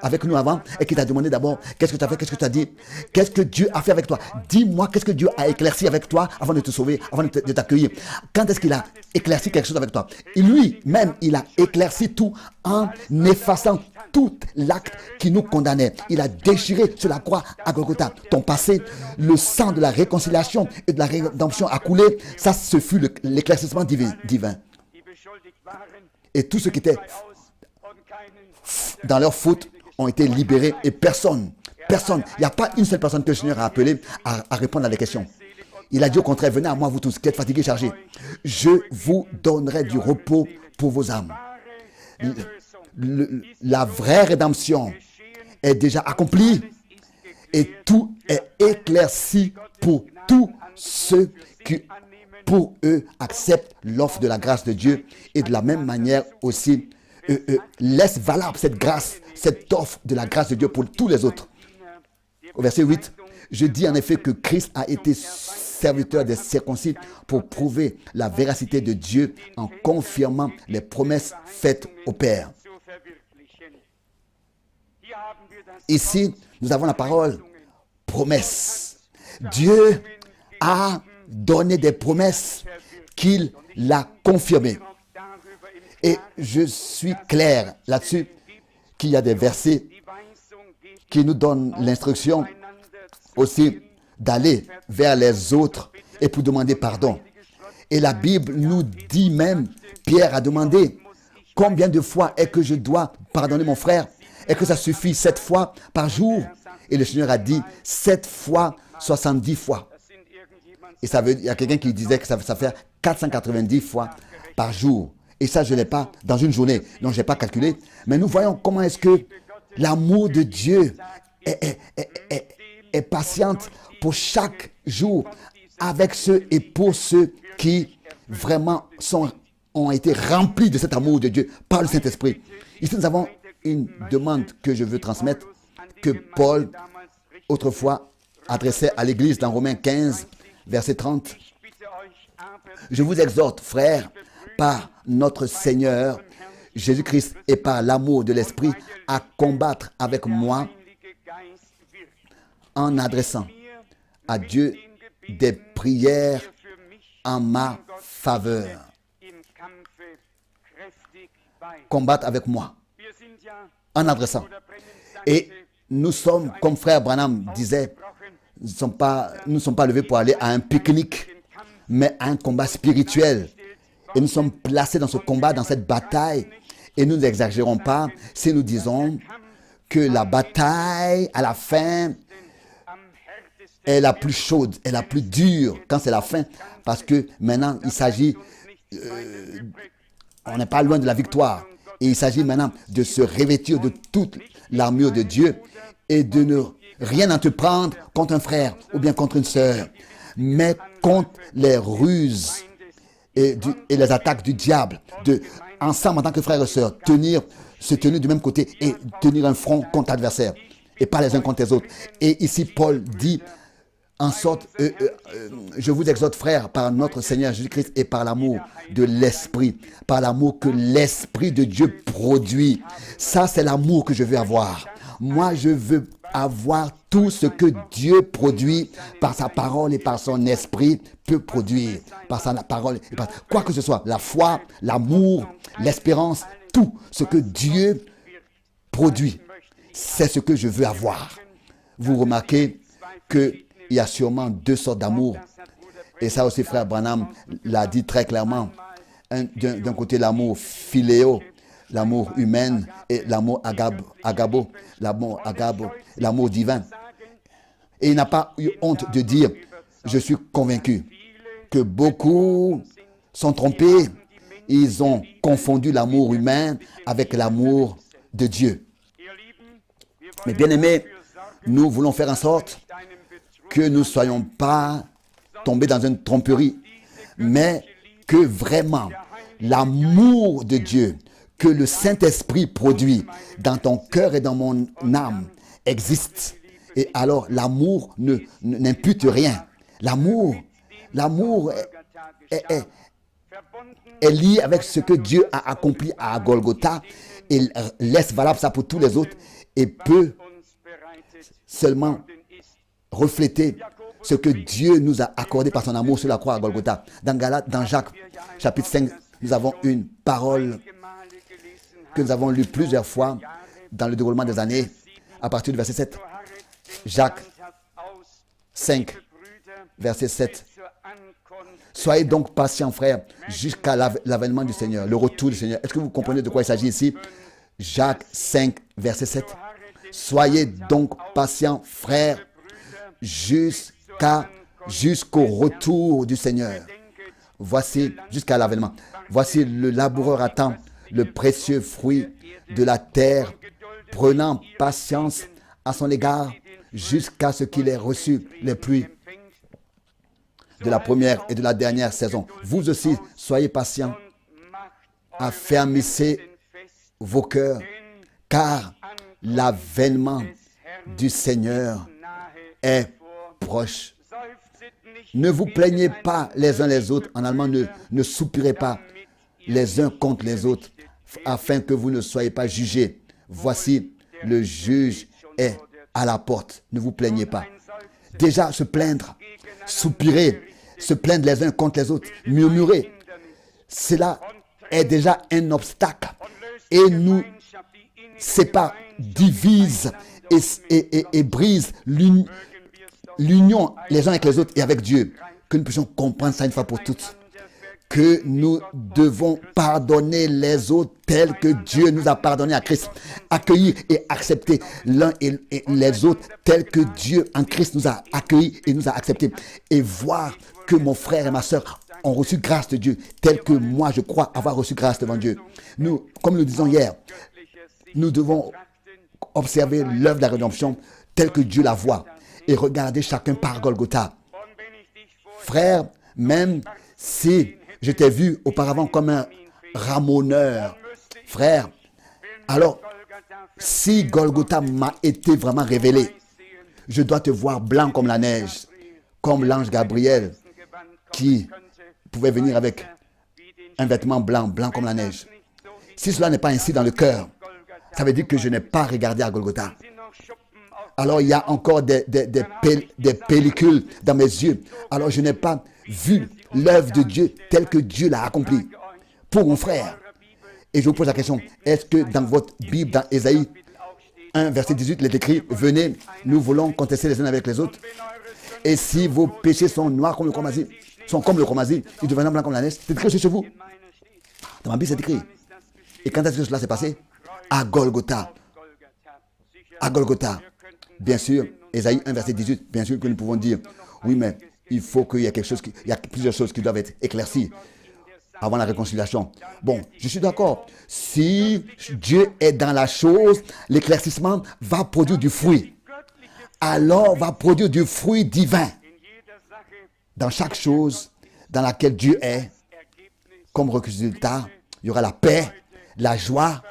avec nous avant et qu'il t'a demandé d'abord qu'est-ce que tu as fait, qu'est-ce que tu as dit, qu'est-ce que Dieu a fait avec toi? Dis-moi qu'est-ce que Dieu a éclairci avec toi avant de te sauver, avant de t'accueillir. Quand est-ce qu'il a éclairci quelque chose avec toi? Et lui-même, il a éclairci tout en effaçant tout l'acte qui nous condamnait. Il a déchiré sur la croix à Golgotha ton passé. Le sang de la réconciliation et de la rédemption a coulé. Ça, ce fut l'éclaircissement divin. Et tous ceux qui étaient dans leur faute ont été libérés et personne, il n'y a pas une seule personne que le Seigneur a appelée à répondre à des questions. Il a dit au contraire, venez à moi vous tous qui êtes fatigués et chargés. Je vous donnerai du repos pour vos âmes. La vraie rédemption est déjà accomplie et tout est éclairci pour tous ceux qui pour eux, acceptent l'offre de la grâce de Dieu et de la même manière aussi laisse valable cette grâce, cette offre de la grâce de Dieu pour tous les autres. Au verset 8, je dis en effet que Christ a été serviteur des circoncis pour prouver la véracité de Dieu en confirmant les promesses faites au Père. Ici, nous avons la parole promesse. Dieu a donné des promesses qu'il l'a confirmées. Et je suis clair là-dessus qu'il y a des versets qui nous donnent l'instruction aussi d'aller vers les autres et pour demander pardon. Et la Bible nous dit même, Pierre a demandé, combien de fois est-ce que je dois pardonner mon frère? Est-ce que ça suffit 7 fois par jour? Et le Seigneur a dit 7 fois, 70 fois. Et il y a quelqu'un qui disait que ça fait 490 fois par jour. Et ça, je ne l'ai pas dans une journée. Donc, je n'ai pas calculé. Mais nous voyons comment est-ce que l'amour de Dieu est patiente pour chaque jour avec ceux et pour ceux qui vraiment ont été remplis de cet amour de Dieu par le Saint-Esprit. Ici, nous avons une demande que je veux transmettre, que Paul, autrefois, adressait à l'Église dans Romains 15, verset 30. Je vous exhorte, frères, par notre Seigneur Jésus-Christ et par l'amour de l'Esprit, à combattre avec moi en adressant à Dieu des prières en ma faveur. Combattre avec moi en adressant. Et nous sommes, comme frère Branham disait, nous ne sommes pas levés pour aller à un pique-nique, mais à un combat spirituel. Et nous sommes placés dans ce combat, dans cette bataille. Et nous n'exagérons pas si nous disons que la bataille, à la fin, est la plus chaude, est la plus dure quand c'est la fin. Parce que maintenant, il s'agit, on n'est pas loin de la victoire. Et il s'agit maintenant de se revêtir de toute l'armure de Dieu et de ne rien entreprendre contre un frère ou bien contre une sœur, mais contre les ruses et les attaques du diable. Ensemble, en tant que frères et sœurs, se tenir du même côté et tenir un front contre l'adversaire et pas les uns contre les autres. Et ici, Paul dit, en sorte, je vous exhorte, frères, par notre Seigneur Jésus-Christ et par l'amour de l'Esprit, par l'amour que l'Esprit de Dieu produit. Ça, c'est l'amour que je veux avoir. Moi, je veux avoir tout ce que Dieu produit par sa parole et par son esprit peut produire. Par sa parole et par quoi que ce soit. La foi, l'amour, l'espérance, tout ce que Dieu produit. C'est ce que je veux avoir. Vous remarquez qu'il y a sûrement deux sortes d'amour. Et ça aussi, frère Branham l'a dit très clairement. D'un côté, l'amour philéo, l'amour humain, et l'amour agabo, l'amour divin. Et il n'a pas eu honte de dire, je suis convaincu que beaucoup sont trompés. Ils ont confondu l'amour humain avec l'amour de Dieu. Mais bien aimés, nous voulons faire en sorte que nous ne soyons pas tombés dans une tromperie, mais que vraiment l'amour de Dieu que le Saint-Esprit produit dans ton cœur et dans mon âme existe. Et alors l'amour n'impute rien. L'amour est lié avec ce que Dieu a accompli à Golgotha et laisse valable ça pour tous les autres et peut seulement refléter ce que Dieu nous a accordé par son amour sur la croix à Golgotha. Dans Jacques, chapitre 5, nous avons une parole que nous avons lue plusieurs fois dans le déroulement des années, à partir du verset 7. Jacques 5, verset 7. Soyez donc patients, frères, jusqu'à l'avènement du Seigneur, le retour du Seigneur. Est-ce que vous comprenez de quoi il s'agit ici? Jacques 5, verset 7. Soyez donc patients, frères, jusqu'au retour du Seigneur. Voici, jusqu'à l'avènement. Voici le laboureur attend le précieux fruit de la terre, prenant patience à son égard jusqu'à ce qu'il ait reçu les pluies de la première et de la dernière saison. Vous aussi, soyez patients, affermissez vos cœurs, car l'avènement du Seigneur est proche. Ne vous plaignez pas les uns les autres. En allemand, ne soupirez pas les uns contre les autres, afin que vous ne soyez pas jugés. Voici, le juge est à la porte. Ne vous plaignez pas. Déjà, se plaindre, soupirer, se plaindre les uns contre les autres, murmurer, cela est déjà un obstacle et nous sépare, divise et brise l'union les uns avec les autres et avec Dieu. Que nous puissions comprendre ça une fois pour toutes. Que nous devons pardonner les autres tels que Dieu nous a pardonné à Christ. Accueillir et accepter l'un et les autres tels que Dieu en Christ nous a accueillis et nous a acceptés. Et voir que mon frère et ma soeur ont reçu grâce de Dieu tel que moi je crois avoir reçu grâce devant Dieu. Nous, comme nous le disions hier, nous devons observer l'œuvre de la rédemption telle que Dieu la voit et regarder chacun par Golgotha. Frère, même si je t'ai vu auparavant comme un ramoneur, frère, alors si Golgotha m'a été vraiment révélé, je dois te voir blanc comme la neige, comme l'ange Gabriel qui pouvait venir avec un vêtement blanc, blanc comme la neige. Si cela n'est pas ainsi dans le cœur, ça veut dire que je n'ai pas regardé à Golgotha. Alors il y a encore des pellicules dans mes yeux. Alors je n'ai pas vu l'œuvre de Dieu telle que Dieu l'a accomplie pour mon frère. Et je vous pose la question, est-ce que dans votre Bible, dans Ésaïe 1, verset 18, il est écrit, venez, nous voulons contester les uns avec les autres. Et si vos péchés sont noirs comme le chromasie, ils deviendront blancs comme la neige. C'est écrit aussi chez vous. Dans ma Bible, c'est écrit. Et quand est-ce que cela s'est passé? À Golgotha. À Golgotha. Bien sûr, Ésaïe 1, verset 18, bien sûr que nous pouvons dire, oui, mais il faut qu'il y ait quelque chose, il y a plusieurs choses qui doivent être éclaircies avant la réconciliation. Bon, je suis d'accord. Si Dieu est dans la chose, l'éclaircissement va produire du fruit. Alors va produire du fruit divin. Dans chaque chose dans laquelle Dieu est, comme résultat, il y aura la paix, la joie,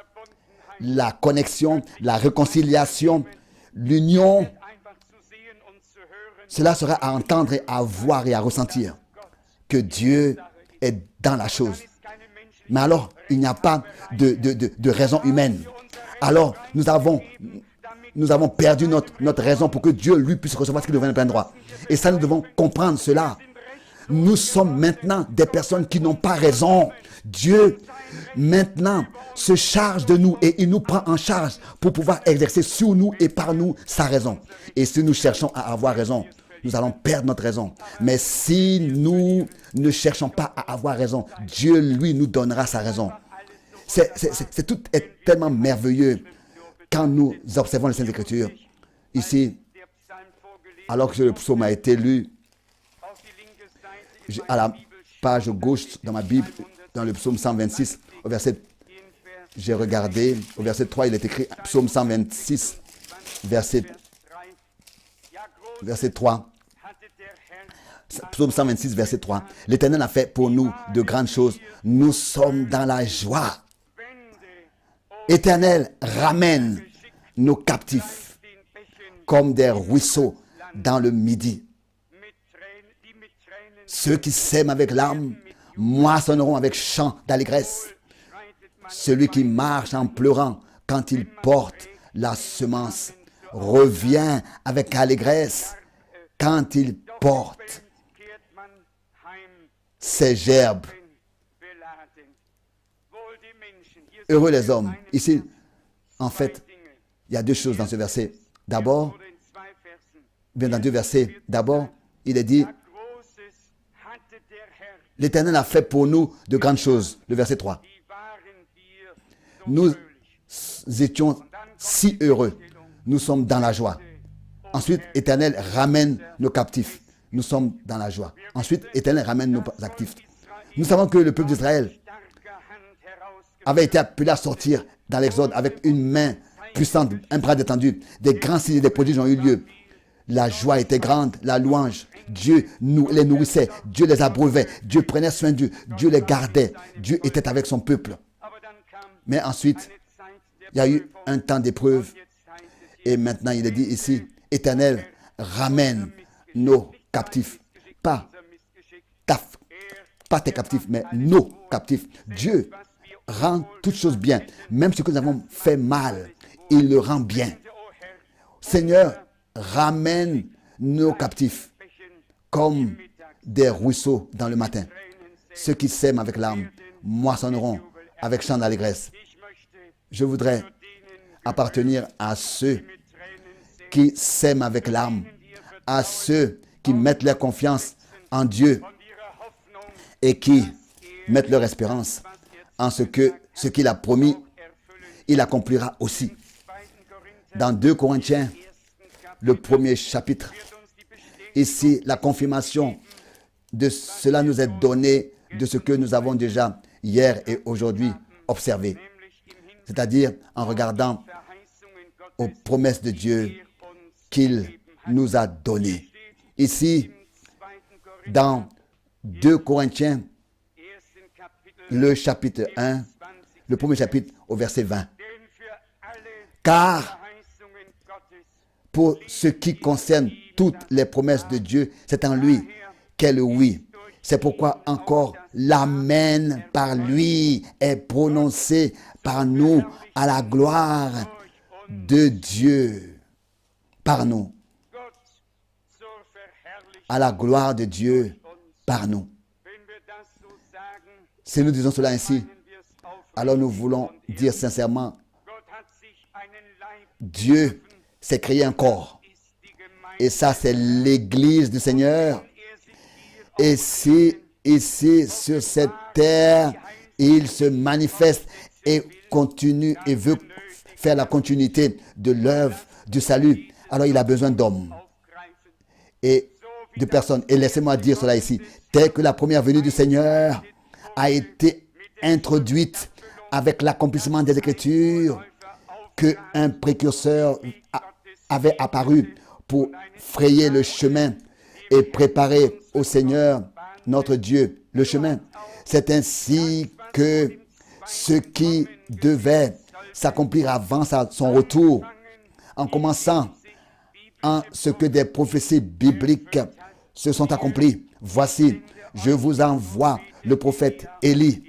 la connexion, la réconciliation, l'union. Cela sera à entendre et à voir et à ressentir que Dieu est dans la chose. Mais alors, il n'y a pas de raison humaine. Alors, nous avons perdu notre raison pour que Dieu, lui, puisse recevoir ce qu'il devait de plein droit. Et ça, nous devons comprendre cela. Nous sommes maintenant des personnes qui n'ont pas raison. Dieu, maintenant, se charge de nous et il nous prend en charge pour pouvoir exercer sur nous et par nous sa raison. Et si nous cherchons à avoir raison, nous allons perdre notre raison. Mais si nous ne cherchons pas à avoir raison, Dieu, lui, nous donnera sa raison. Tout est tellement merveilleux quand nous observons les Saintes Écritures. Ici, alors que le psaume a été lu, à la page gauche dans ma Bible, dans le psaume 126, au verset, j'ai regardé, au verset 3, il est écrit, psaume 126, verset 3. Psaume 126, verset 3. L'Éternel a fait pour nous de grandes choses. Nous sommes dans la joie. Éternel, ramène nos captifs comme des ruisseaux dans le midi. Ceux qui sèment avec larmes moissonneront avec chant d'allégresse. Celui qui marche en pleurant quand il porte la semence revient avec allégresse quand il porte ses gerbes. Heureux les hommes. Ici, en fait, il y a deux choses dans ce verset. D'abord, bien dans deux versets, d'abord, il est dit, l'Éternel a fait pour nous de grandes choses. Le verset 3. Nous étions si heureux. Nous sommes dans la joie. Ensuite, Éternel ramène nos captifs. Nous sommes dans la joie. Ensuite, Éternel ramène nos actifs. Nous savons que le peuple d'Israël avait été appelé à sortir dans l'Exode avec une main puissante, un bras détendu. Des grands signes et des prodiges ont eu lieu. La joie était grande, la louange. Dieu les nourrissait, Dieu les abreuvait, Dieu prenait soin d'eux, Dieu les gardait. Dieu était avec son peuple. Mais ensuite, il y a eu un temps d'épreuve. Et maintenant, il est dit ici, Éternel, ramène nos captifs. Pas tes captifs, mais nos captifs. Dieu rend toutes choses bien. Même ce que nous avons fait mal, il le rend bien. Seigneur, ramène nos captifs comme des ruisseaux dans le matin. Ceux qui sèment avec larmes moissonneront avec chant d'allégresse. Je voudrais appartenir à ceux qui sèment avec larmes, à ceux qui mettent leur confiance en Dieu et qui mettent leur espérance en ce qu'il a promis, il accomplira aussi. Dans 2 Corinthiens, le premier chapitre, ici, la confirmation de cela nous est donnée de ce que nous avons déjà hier et aujourd'hui observé. C'est-à-dire en regardant aux promesses de Dieu qu'il nous a données. Ici, dans 2 Corinthiens, le chapitre 1, le premier chapitre au verset 20. Car pour ce qui concerne toutes les promesses de Dieu, c'est en lui qu'est le oui. C'est pourquoi encore l'amen par lui est prononcé par nous à la gloire de Dieu. Par nous. À la gloire de Dieu par nous. Si nous disons cela ainsi, alors nous voulons dire sincèrement, Dieu s'est créé un corps. Et ça, c'est l'Église du Seigneur. Et si ici, sur cette terre, il se manifeste et continue et veut faire la continuité de l'œuvre du salut, alors il a besoin d'hommes et de personnes. Et laissez-moi dire cela ici. Tel que la première venue du Seigneur a été introduite avec l'accomplissement des Écritures, qu'un précurseur avait apparu pour frayer le chemin et préparer au Seigneur, notre Dieu, le chemin. C'est ainsi que ce qui devait s'accomplir avant son retour, en commençant en ce que des prophéties bibliques se sont accomplies. Voici, je vous envoie le prophète Élie,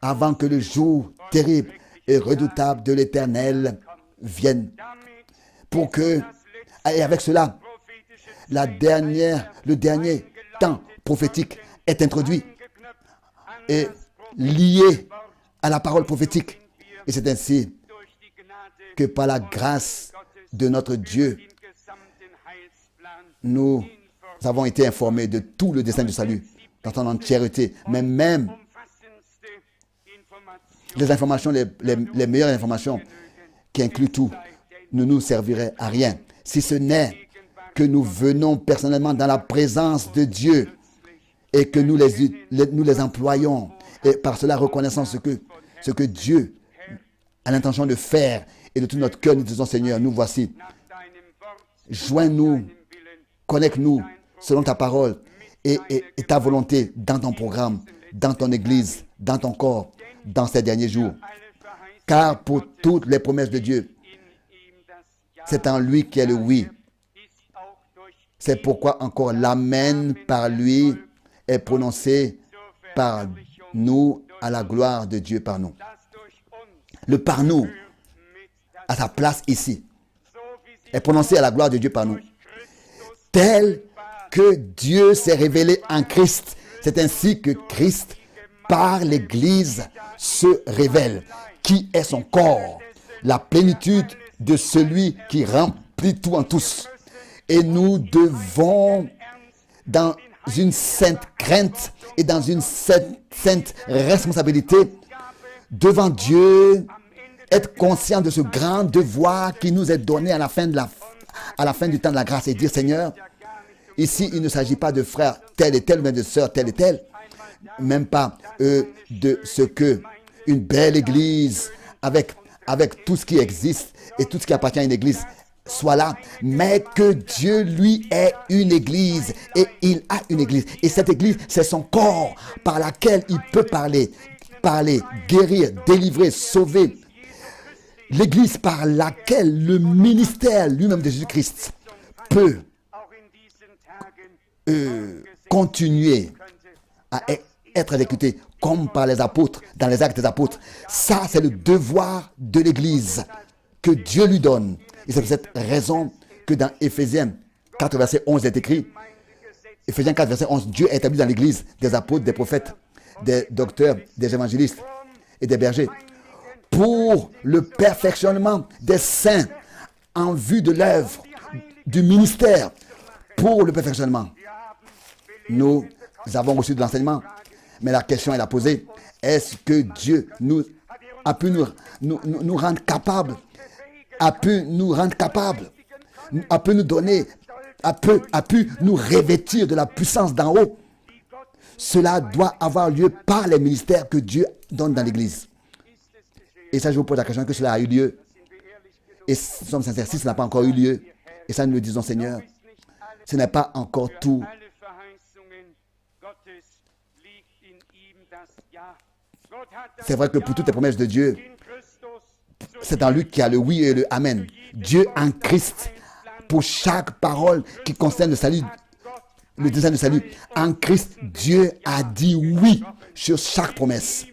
avant que le jour terrible et redoutable de l'Éternel vienne. Pour que, et avec cela, le dernier temps prophétique est introduit et lié à la parole prophétique. Et c'est ainsi que par la grâce de notre Dieu, nous avons été informés de tout le dessein du salut dans son entièreté. Mais même les informations, les meilleures informations qui incluent tout, ne nous serviraient à rien. Si ce n'est que nous venons personnellement dans la présence de Dieu et que nous les employons et par cela reconnaissant ce que Dieu a l'intention de faire et de tout notre cœur, nous disons Seigneur, nous voici. Joins-nous, connecte-nous selon ta parole et ta volonté dans ton programme, dans ton église, dans ton corps, dans ces derniers jours. Car pour toutes les promesses de Dieu, c'est en lui qui est le oui. C'est pourquoi encore l'amen par lui est prononcé par nous à la gloire de Dieu par nous. Le par nous, à sa place ici, est prononcé à la gloire de Dieu par nous. Tel que Dieu s'est révélé en Christ, c'est ainsi que Christ, par l'Église, se révèle. Qui est son corps? La plénitude de celui qui remplit tout en tous. Et nous devons, dans une sainte crainte et dans une sainte responsabilité, devant Dieu, être conscient de ce grand devoir qui nous est donné à la fin du temps de la grâce et dire Seigneur, ici il ne s'agit pas de frères tel et tel, mais de sœurs tel et tel, même pas de ce que une belle église avec tout ce qui existe et tout ce qui appartient à une église soit là, mais que Dieu lui est une église et il a une église et cette église c'est son corps par laquelle il peut parler, guérir, délivrer, sauver. L'église par laquelle le ministère lui-même de Jésus-Christ peut continuer à être exécuté comme par les apôtres, dans les actes des apôtres. Ça, c'est le devoir de l'Église que Dieu lui donne. Et c'est pour cette raison que dans Éphésiens 4, verset 11 est écrit, Éphésiens 4, verset 11, Dieu a établi dans l'Église des apôtres, des prophètes, des docteurs, des évangélistes et des bergers pour le perfectionnement des saints en vue de l'œuvre du ministère, pour le perfectionnement. Nous avons reçu de l'enseignement, mais la question est la posée. Est-ce que Dieu a pu nous rendre capables, a pu nous donner, a pu nous revêtir de la puissance d'en haut? Cela doit avoir lieu par les ministères que Dieu donne dans l'Église. Et ça, je vous pose la question, que cela a eu lieu. Et nous sommes sincères, si ça n'a pas encore eu lieu, et ça nous le disons Seigneur, ce n'est pas encore tout C'est vrai que pour toutes les promesses de Dieu, c'est dans lui qu'il y a le oui et le amen. Dieu en Christ, pour chaque parole qui concerne le salut, le dessein de salut, en Christ, Dieu a dit oui sur chaque promesse.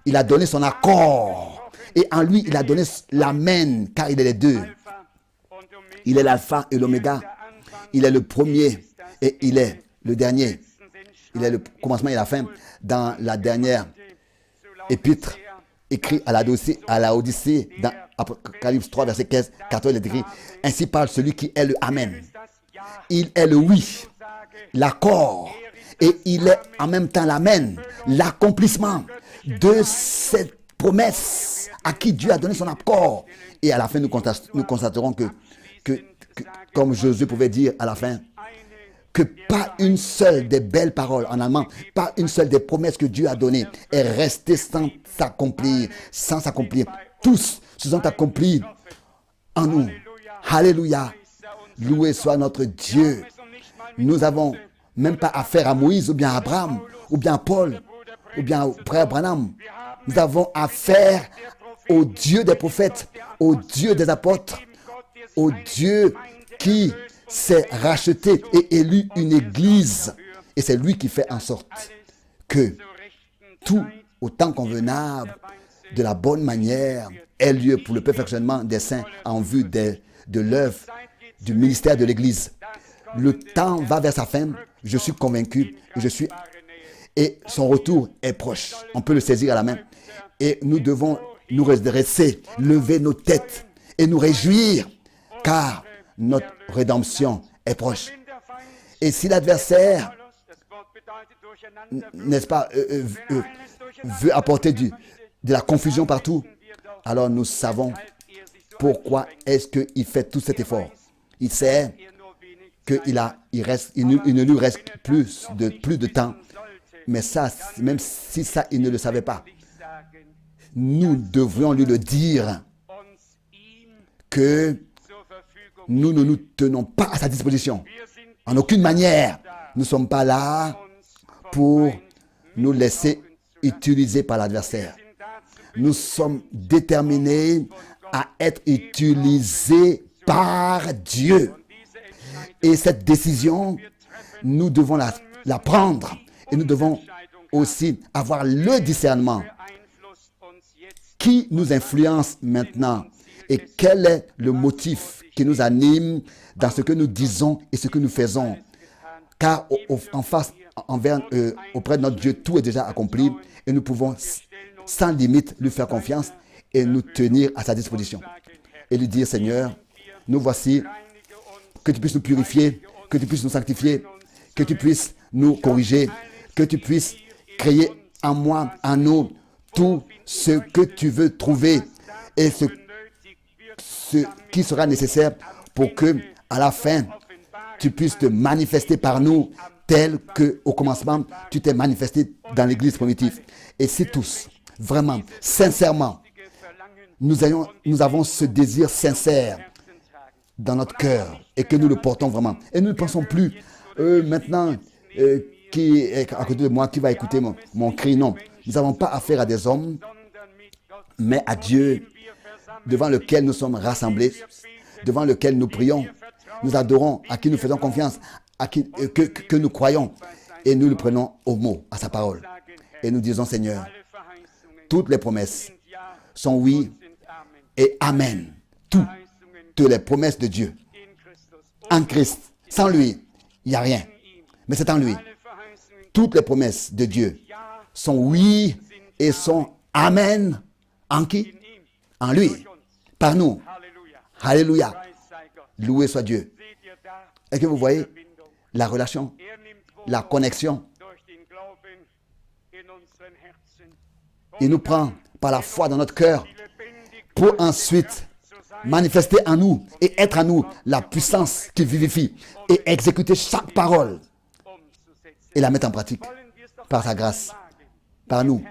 Il a donné son accord. Et en lui, il a donné l'amen, car il est les deux. Il est l'alpha et l'oméga. Il est le premier et il est le dernier. Il est le commencement et la fin. Dans la dernière épître écrite à la Odyssée, dans Apocalypse 3, verset 15, 14, il est écrit: ainsi parle celui qui est le amen. Il est le oui, l'accord, et il est en même temps l'amen, l'accomplissement de cette promesse à qui Dieu a donné son accord. Et à la fin, nous constaterons que comme Josué pouvait dire à la fin, que pas une seule des belles paroles en allemand, pas une seule des promesses que Dieu a données est restée sans s'accomplir, Tous se sont accomplis en nous. Alléluia. Loué soit notre Dieu. Nous n'avons même pas affaire à Moïse, ou bien à Abraham, ou bien à Paul, ou bien au frère Branham. Nous avons affaire au Dieu des prophètes, au Dieu des apôtres, au Dieu qui s'est racheté et élu une église. Et c'est lui qui fait en sorte que tout, au temps convenable, de la bonne manière, ait lieu pour le perfectionnement des saints en vue de l'œuvre du ministère de l'église. Le temps va vers sa fin, je suis convaincu, et son retour est proche. On peut le saisir à la main. Et nous devons nous redresser, lever nos têtes et nous réjouir, car notre rédemption est proche. Et si l'adversaire, n'est-ce pas, veut apporter de la confusion partout, alors nous savons pourquoi est-ce qu'il fait tout cet effort. Il sait qu'il ne lui reste plus de temps. Mais ça, même si ça, il ne le savait pas, nous devrions lui le dire que nous ne nous tenons pas à sa disposition. En aucune manière. Nous ne sommes pas là pour nous laisser utiliser par l'adversaire. Nous sommes déterminés à être utilisés par Dieu. Et cette décision, nous devons la prendre. Et nous devons aussi avoir le discernement. Qui nous influence maintenant? Et quel est le motif qui nous anime dans ce que nous disons et ce que nous faisons? Car auprès de notre Dieu, tout est déjà accompli et nous pouvons sans limite lui faire confiance et nous tenir à sa disposition. Et lui dire: Seigneur, nous voici, que tu puisses nous purifier, que tu puisses nous sanctifier, que tu puisses nous corriger, que tu puisses créer en moi, en nous, tout ce que tu veux trouver et ce qui sera nécessaire pour que, à la fin, tu puisses te manifester par nous tel qu'au commencement, tu t'es manifesté dans l'église primitive. Et si tous, vraiment, sincèrement, nous avons ce désir sincère dans notre cœur et que nous le portons vraiment. Et nous ne pensons plus, maintenant, qui est à côté de moi, qui va écouter mon cri. Non, nous n'avons pas affaire à des hommes, mais à Dieu, devant lequel nous sommes rassemblés, devant lequel nous prions, nous adorons, à qui nous faisons confiance, que nous croyons, et nous le prenons au mot, à sa parole. Et nous disons: Seigneur, toutes les promesses sont oui et amen. Toutes les promesses de Dieu en Christ. Sans lui, il n'y a rien. Mais c'est en lui. Toutes les promesses de Dieu sont oui et sont amen. En qui? En lui. Par nous. Alléluia. Loué soit Dieu. Est-ce que vous voyez la relation, la connexion? Il nous prend par la foi dans notre cœur pour ensuite manifester en nous et être en nous la puissance qui vivifie et exécuter chaque parole et la mettre en pratique par sa grâce, par nous.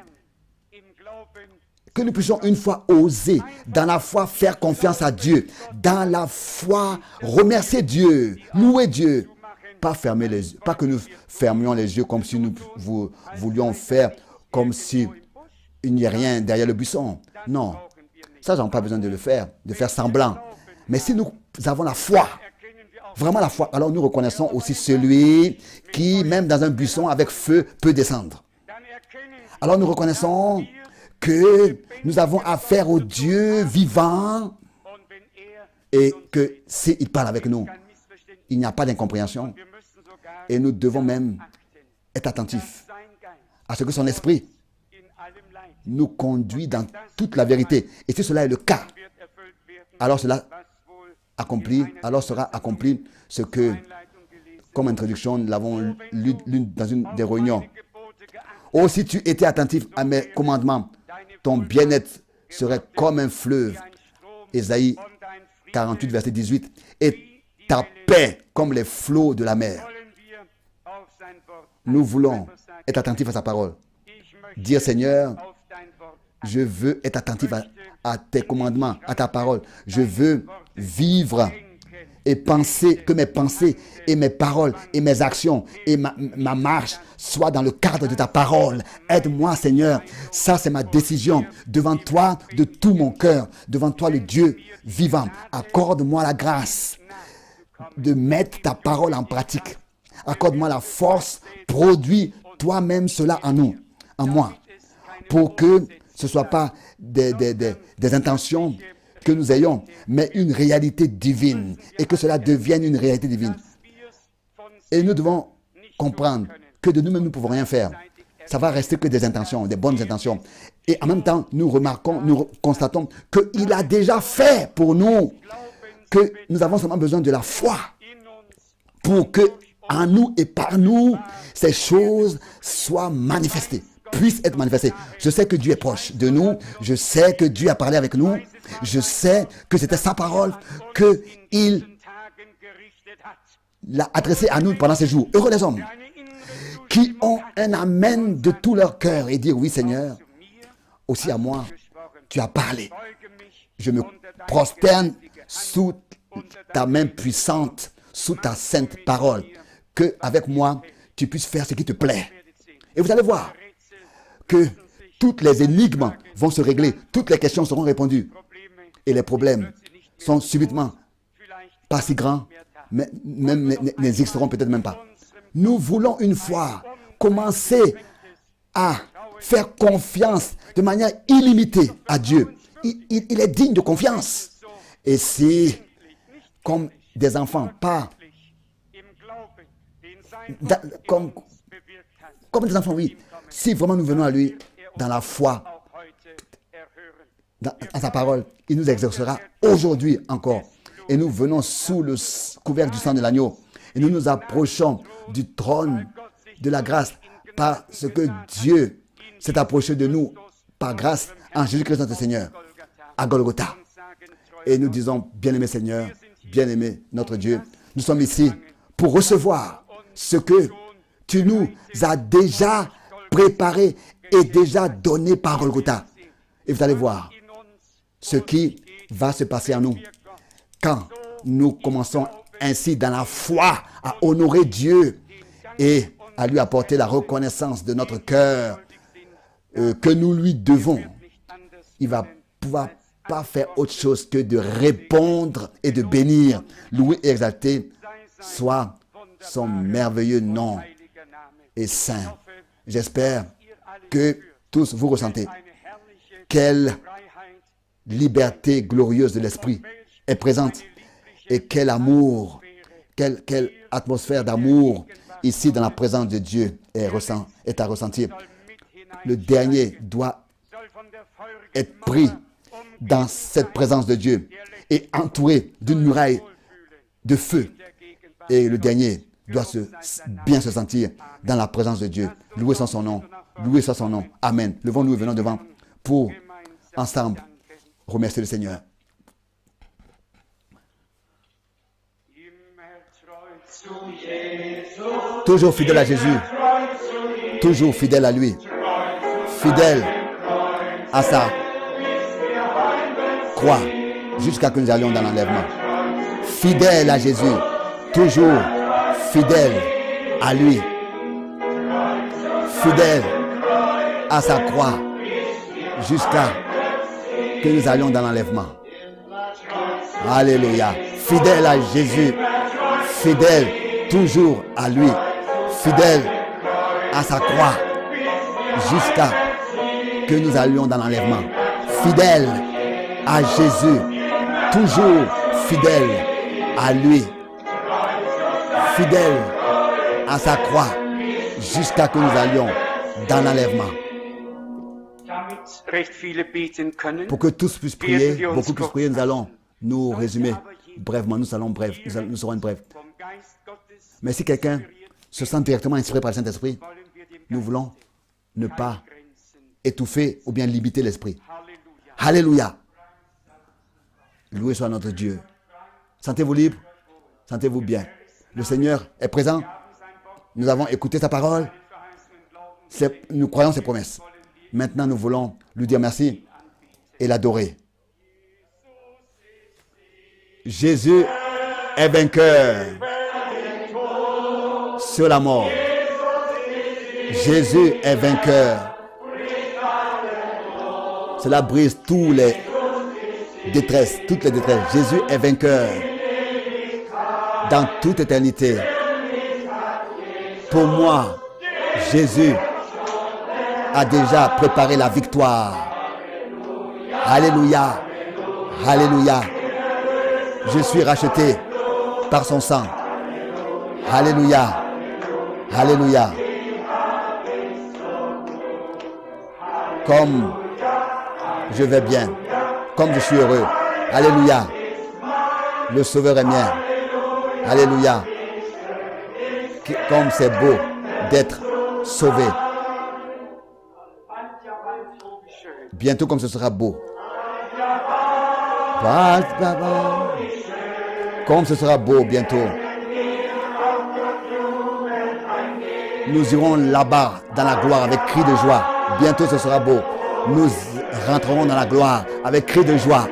Que nous puissions une fois oser, dans la foi, faire confiance à Dieu, dans la foi, remercier Dieu, louer Dieu, pas fermer les yeux, pas que nous fermions les yeux comme si nous voulions faire comme si il n'y a rien derrière le buisson. Non, ça, nous n'avons pas besoin de le faire, de faire semblant. Mais si nous avons la foi, vraiment la foi, alors nous reconnaissons aussi celui qui, même dans un buisson avec feu, peut descendre. Alors nous reconnaissons que nous avons affaire au Dieu vivant et que s'il parle avec nous, il n'y a pas d'incompréhension. Et nous devons même être attentifs à ce que son esprit nous conduit dans toute la vérité. Et si cela est le cas, alors cela sera accompli ce que, comme introduction, nous l'avons lu dans une des réunions. Oh, si tu étais attentif à mes commandements, ton bien-être serait comme un fleuve. Ésaïe 48, verset 18. Et ta paix comme les flots de la mer. Nous voulons être attentifs à sa parole. Dire, Seigneur, je veux être attentif à tes commandements, à ta parole. Je veux vivre et penser, que mes pensées et mes paroles et mes actions et ma marche soient dans le cadre de ta parole. Aide-moi, Seigneur. Ça, c'est ma décision. Devant toi, de tout mon cœur. Devant toi, le Dieu vivant. Accorde-moi la grâce de mettre ta parole en pratique. Accorde-moi la force. Produis toi-même cela en nous, en moi. Pour que ce ne soit pas des intentions que nous ayons, mais une réalité divine. Et que cela devienne une réalité divine. Et nous devons comprendre que de nous-mêmes, nous ne pouvons rien faire. Ça va rester que des intentions, des bonnes intentions. Et en même temps, nous constatons qu'il a déjà fait pour nous, que nous avons seulement besoin de la foi pour que en nous et par nous, ces choses soient manifestées, puissent être manifestées. Je sais que Dieu est proche de nous. Je sais que Dieu a parlé avec nous. Je sais que c'était sa parole qu'il l'a adressée à nous pendant ces jours. Heureux les hommes qui ont un amen de tout leur cœur et dire, oui Seigneur, aussi à moi, tu as parlé. Je me prosterne sous ta main puissante, sous ta sainte parole, que avec moi, tu puisses faire ce qui te plaît. Et vous allez voir que toutes les énigmes vont se régler, toutes les questions seront répondues. Et les problèmes sont subitement pas si grands, mais même n'existeront peut-être même pas. Nous voulons une fois commencer à faire confiance de manière illimitée à Dieu. Il est digne de confiance. Et si, comme des enfants, pas comme des enfants, oui. Si vraiment nous venons à lui dans la foi, à sa parole, il nous exaucera aujourd'hui encore. Et nous venons sous le couvercle du sang de l'agneau. Et nous nous approchons du trône de la grâce parce que Dieu s'est approché de nous par grâce en Jésus-Christ notre Seigneur, à Golgotha. Et nous disons, bien-aimé Seigneur, bien-aimé notre Dieu, nous sommes ici pour recevoir ce que tu nous as déjà préparé et déjà donné par Golgotha. Et vous allez voir ce qui va se passer en nous quand nous commençons ainsi dans la foi à honorer Dieu et à lui apporter la reconnaissance de notre cœur que nous lui devons. Il va pouvoir pas faire autre chose que de répondre et de bénir, louer et exalter soit son merveilleux nom et saint. J'espère que tous vous ressentez quelle liberté glorieuse de l'esprit est présente et quel amour, quelle atmosphère d'amour ici dans la présence de Dieu est à ressentir. Le dernier doit être pris dans cette présence de Dieu et entouré d'une muraille de feu. Et le dernier doit bien se sentir dans la présence de Dieu. Loué soit son nom. Loué soit son nom. Amen. Levons-nous et venons devant pour ensemble remercier le Seigneur. Toujours fidèle à Jésus. Toujours fidèle à lui. Fidèle à sa croix jusqu'à ce que nous allions dans l'enlèvement. Fidèle à Jésus. Toujours fidèle à lui. Fidèle à sa croix jusqu'à que nous allions dans l'enlèvement. Alléluia. Fidèle à Jésus, fidèle toujours à lui, fidèle à sa croix jusqu'à que nous allions dans l'enlèvement. Fidèle à Jésus, toujours fidèle à lui, fidèle à sa croix jusqu'à que nous allions dans l'enlèvement. Pour que tous puissent prier, beaucoup puissent prier, nous allons nous résumer brièvement. Nous serons brefs. Mais si quelqu'un se sent directement inspiré par le Saint-Esprit, nous voulons ne pas étouffer ou bien limiter l'esprit. Alléluia. Loué soit notre Dieu. Sentez-vous libre, sentez-vous bien. Le Seigneur est présent. Nous avons écouté sa parole. Nous croyons ses promesses. Maintenant, nous voulons lui dire merci et l'adorer. Jésus est vainqueur sur la mort. Jésus est vainqueur. Cela brise toutes les détresses. Jésus est vainqueur dans toute éternité. Pour moi, Jésus a déjà préparé la victoire. Alléluia. Alléluia. Je suis racheté par son sang. Alléluia. Alléluia. Comme je vais bien, comme je suis heureux. Alléluia. Le Sauveur est mien. Alléluia. Comme c'est beau d'être sauvé. Bientôt comme ce sera beau. Comme ce sera beau bientôt. Nous irons là-bas dans la gloire avec cri de joie. Bientôt ce sera beau. Nous rentrerons dans la gloire avec cri de joie.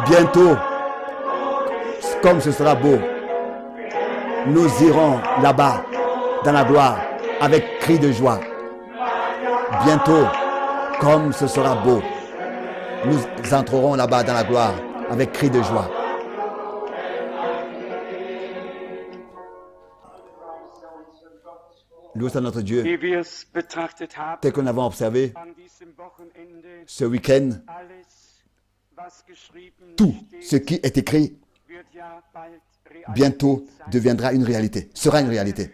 Bientôt, comme ce sera beau, nous irons là-bas dans la gloire avec cri de joie. Bientôt, comme ce sera beau, nous entrerons là-bas dans la gloire avec cri de joie. Loué soit notre Dieu. Tel que nous l'avons observé ce week-end, tout ce qui est écrit bientôt deviendra une réalité, sera une réalité.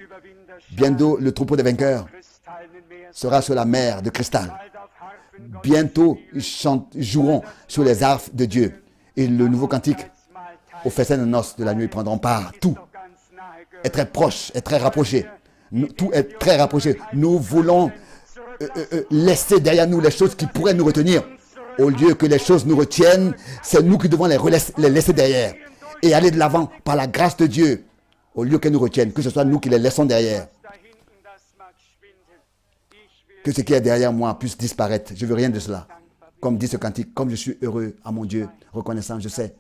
Bientôt, le troupeau des vainqueurs sera sur la mer de cristal. Bientôt, ils joueront sur les harpes de Dieu. Et le nouveau cantique, au festin de noces de la nuit, ils prendront part. Tout est très proche, est très rapproché. Tout est très rapproché. Nous voulons laisser derrière nous les choses qui pourraient nous retenir. Au lieu que les choses nous retiennent, c'est nous qui devons les laisser derrière. Et aller de l'avant par la grâce de Dieu. Au lieu qu'elles nous retiennent, que ce soit nous qui les laissons derrière. Que ce qui est derrière moi puisse disparaître. Je ne veux rien de cela. Comme dit ce cantique, comme je suis heureux à mon Dieu, reconnaissant, je sais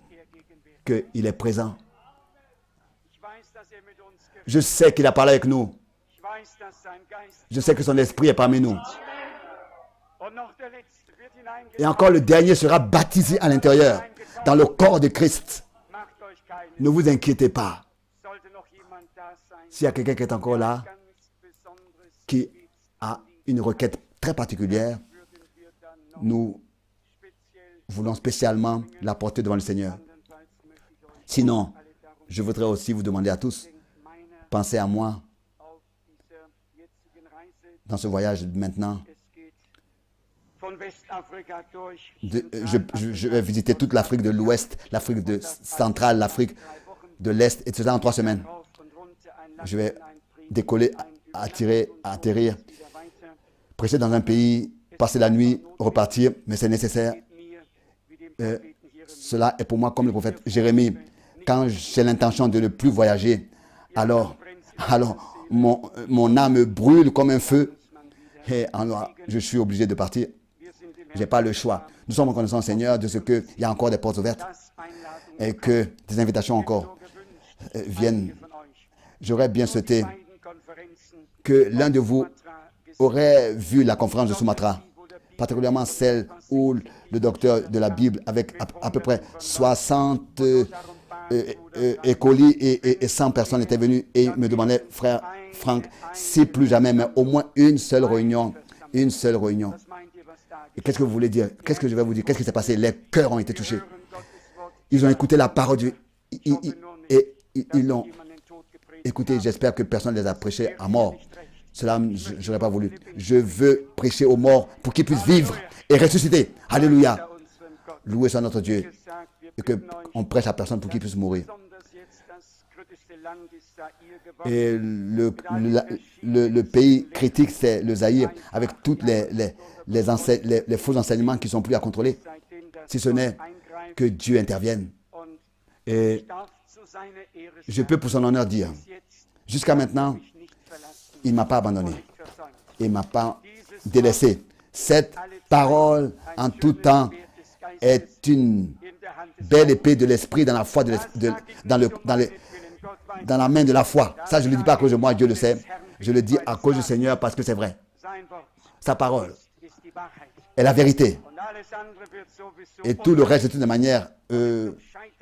qu'il est présent. Je sais qu'il a parlé avec nous. Je sais que son esprit est parmi nous. Et encore le dernier sera baptisé à l'intérieur, dans le corps de Christ. Ne vous inquiétez pas. S'il y a quelqu'un qui est encore là, qui a une requête très particulière, nous voulons spécialement la porter devant le Seigneur. Sinon, je voudrais aussi vous demander à tous, pensez à moi dans ce voyage maintenant. Je vais visiter toute l'Afrique de l'Ouest, l'Afrique centrale, l'Afrique de l'Est, et tout ça en 3 semaines. Je vais décoller, atterrir, prêcher dans un pays, passer la nuit, repartir, mais c'est nécessaire. Cela est pour moi comme le prophète Jérémie. Quand j'ai l'intention de ne plus voyager, alors mon âme brûle comme un feu. Et alors, je suis obligé de partir. Je n'ai pas le choix. Nous sommes reconnaissants, Seigneur, de ce qu'il y a encore des portes ouvertes et que des invitations encore viennent J'aurais bien souhaité que l'un de vous aurait vu la conférence de Sumatra, particulièrement celle où le docteur de la Bible, avec à peu près 60 écolis et 100 personnes étaient venues et me demandaient, frère Franck, si plus jamais, mais au moins une seule réunion. Une seule réunion. Et qu'est-ce que vous voulez dire? Qu'est-ce que je vais vous dire? Qu'est-ce qui s'est passé? Les cœurs ont été touchés. Ils ont écouté la parole de Dieu. Et ils l'ont écouté. J'espère que personne ne les a prêchés à mort. Cela, je n'aurais pas voulu. Je veux prêcher aux morts pour qu'ils puissent vivre et ressusciter. Alléluia. Loué soit notre Dieu. Et qu'on prêche à personne pour qu'il puisse mourir. Et le pays critique, c'est le Zaïre, avec tous les faux enseignements qui ne sont plus à contrôler. Si ce n'est que Dieu intervienne. Et je peux pour son honneur dire, jusqu'à maintenant, il ne m'a pas abandonné. Il ne m'a pas délaissé. Cette parole, en tout temps, est une belle épée de l'esprit dans la foi, dans la main de la foi. Ça, je ne le dis pas à cause de moi, Dieu le sait. Je le dis à cause du Seigneur parce que c'est vrai. Sa parole est la vérité. Et tout le reste, de toute manière,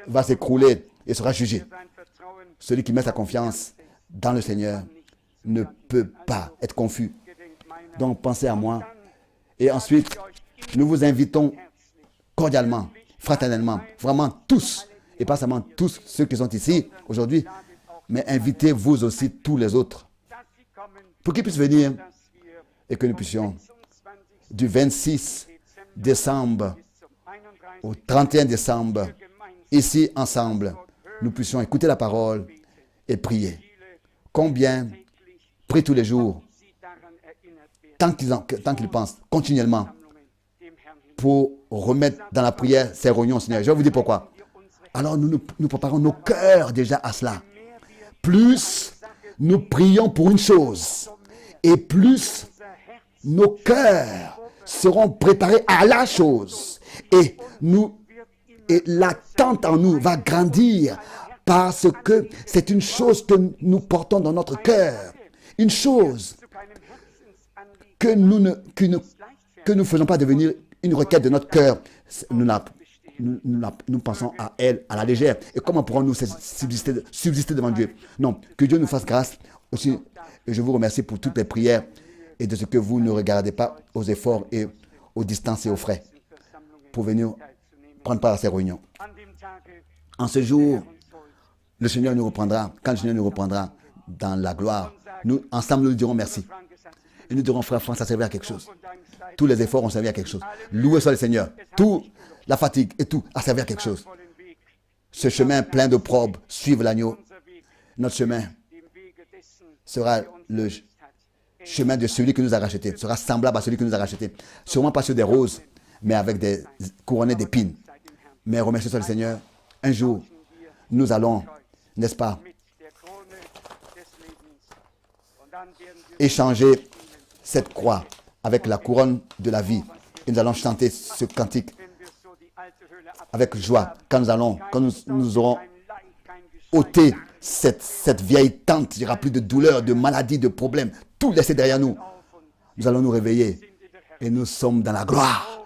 va s'écrouler et sera jugé. Celui qui met sa confiance dans le Seigneur ne peut pas être confus. Donc, pensez à moi. Et ensuite, nous vous invitons cordialement, fraternellement, vraiment tous, et pas seulement tous ceux qui sont ici aujourd'hui, mais invitez-vous aussi tous les autres pour qu'ils puissent venir et que nous puissions du 26 décembre au 31 décembre, ici ensemble, nous puissions écouter la parole et prier. Combien prient tous les jours, tant qu'ils pensent, continuellement, pour remettre dans la prière ces réunions, Seigneur. Je vais vous dire pourquoi. Alors nous préparons nos cœurs déjà à cela. Plus nous prions pour une chose, et plus nos cœurs seront préparés à la chose. Et l'attente en nous va grandir parce que c'est une chose que nous portons dans notre cœur. Une chose que nous ne faisons pas devenir une requête de notre cœur. Nous pensons à elle, à la légère. Et comment pourrons-nous subsister devant Dieu? Non, que Dieu nous fasse grâce aussi. Et je vous remercie pour toutes les prières et de ce que vous ne regardez pas aux efforts et aux distances et aux frais pour venir prendre part à ces réunions. En ce jour, le Seigneur nous reprendra. Quand le Seigneur nous reprendra dans la gloire, nous, ensemble, nous lui dirons merci. Et nous dirons, frère France, ça servait à quelque chose. Tous les efforts ont servi à quelque chose. Loué soit le Seigneur. Tout, la fatigue et tout a servi à quelque chose. Ce chemin plein de probes, suivre l'agneau. Notre chemin sera le chemin de celui qui nous a rachetés. Sera semblable à celui qui nous a rachetés. Sûrement pas sur des roses, mais avec des couronnés d'épines. Mais remerciez soit le Seigneur. Un jour, nous allons, n'est-ce pas, échanger cette croix avec la couronne de la vie. Et nous allons chanter ce cantique avec joie. Quand nous aurons ôté cette vieille tente, il n'y aura plus de douleur, de maladie, de problèmes. Tout laissé derrière nous. Nous allons nous réveiller et nous sommes dans la gloire.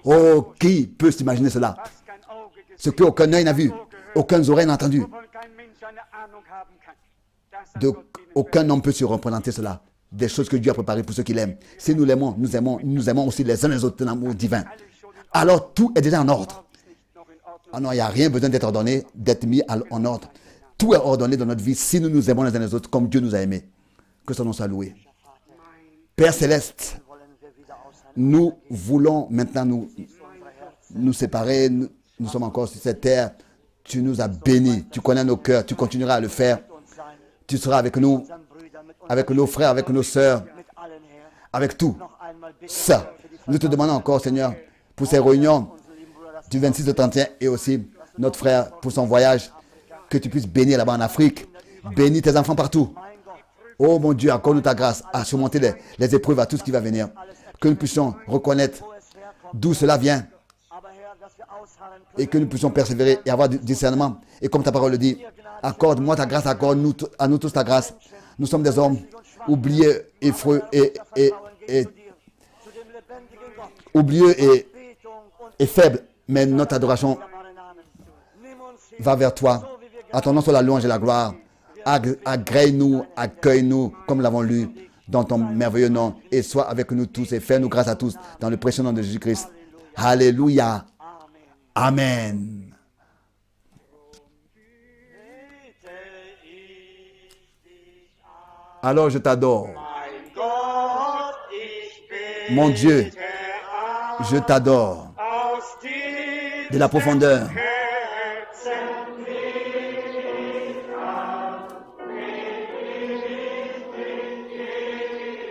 Oh, qui peut s'imaginer cela? Ce qu'aucun œil n'a vu, aucun oreille n'a entendu. Aucun homme peut se représenter cela. Des choses que Dieu a préparées pour ceux qui l'aiment. Si nous l'aimons, nous aimons aussi les uns les autres dans l'amour divin. Alors tout est déjà en ordre. Ah non, il n'y a rien besoin d'être ordonné, d'être mis en ordre. Tout est ordonné dans notre vie si nous nous aimons les uns les autres comme Dieu nous a aimés. Que son nom soit loué. Père Céleste, nous voulons maintenant nous séparer. Nous sommes encore sur cette terre. Tu nous as bénis. Tu connais nos cœurs. Tu continueras à le faire. Tu seras avec nous, avec nos frères, avec nos sœurs, avec tout. Ça, nous te demandons encore, Seigneur, pour ces réunions du 26 au 31 et aussi notre frère pour son voyage, que tu puisses bénir là-bas en Afrique. Bénis tes enfants partout. Oh mon Dieu, accorde-nous ta grâce à surmonter les épreuves, à tout ce qui va venir. Que nous puissions reconnaître d'où cela vient et que nous puissions persévérer et avoir du discernement. Et comme ta parole le dit, Accorde-moi ta grâce, accorde-nous à nous tous ta grâce. Nous sommes des hommes oubliés et faibles, mais notre adoration va vers toi. À ton nom soit la louange et la gloire. Agrée-nous, accueille-nous, comme nous l'avons lu, dans ton merveilleux nom, et sois avec nous tous, et fais-nous grâce à tous, dans le précieux nom de Jésus-Christ. Alléluia. Amen. Alors je t'adore. Mon Dieu, je t'adore. De la profondeur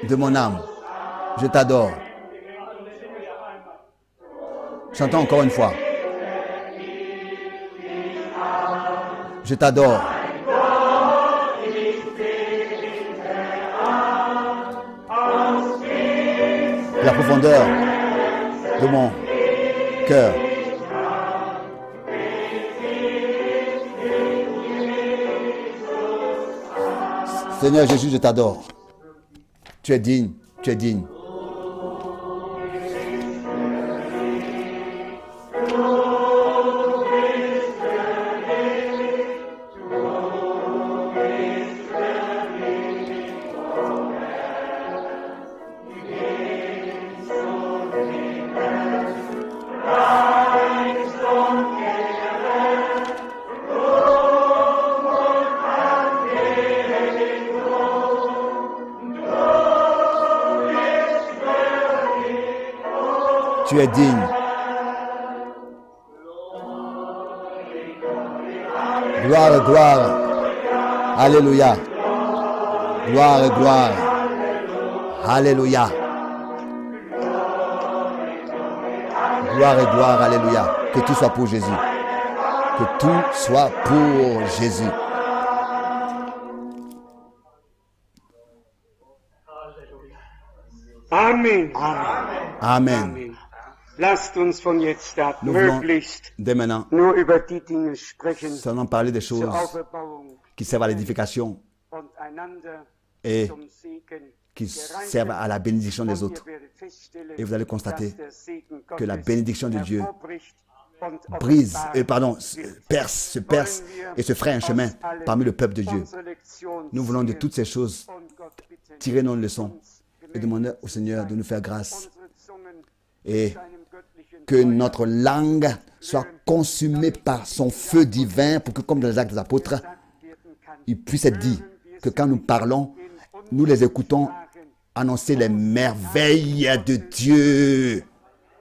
de mon âme, je t'adore. Chantons encore une fois. Je t'adore. La profondeur de mon cœur. Seigneur Jésus, je t'adore. Tu es digne, tu es digne. Tu es digne. Gloire, gloire. Alléluia. Gloire, gloire. Alléluia. Gloire et gloire. Alléluia. Que tout soit pour Jésus. Que tout soit pour Jésus. Amen. Amen. Lasst uns von jetzt ab Nous voulons möglichst dès maintenant nur über die Dinge sprechen, seulement parler des choses zur Auferbauung qui servent à l'édification und einander et zum Segen qui der servent à la bénédiction des Und autres. ihr werdet feststellen, Et vous allez constater dass der Segen que la Gottes bénédiction de Dieu hervorbricht und brise, offenbar se wird. perce et se ferait un chemin parmi le peuple de Dieu. Unsere Lektion Nous voulons de ziehen toutes ces choses und Gott bitten, tirer nos leçons uns et demander au Seigneur de nous faire grâce unsere Zungen et seinem göttlichen que notre langue soit consumée par son feu divin pour que, comme dans les actes des apôtres, gesagt werden kann. il puisse être dit que quand nous parlons, nous les écoutons annoncer les merveilles de Dieu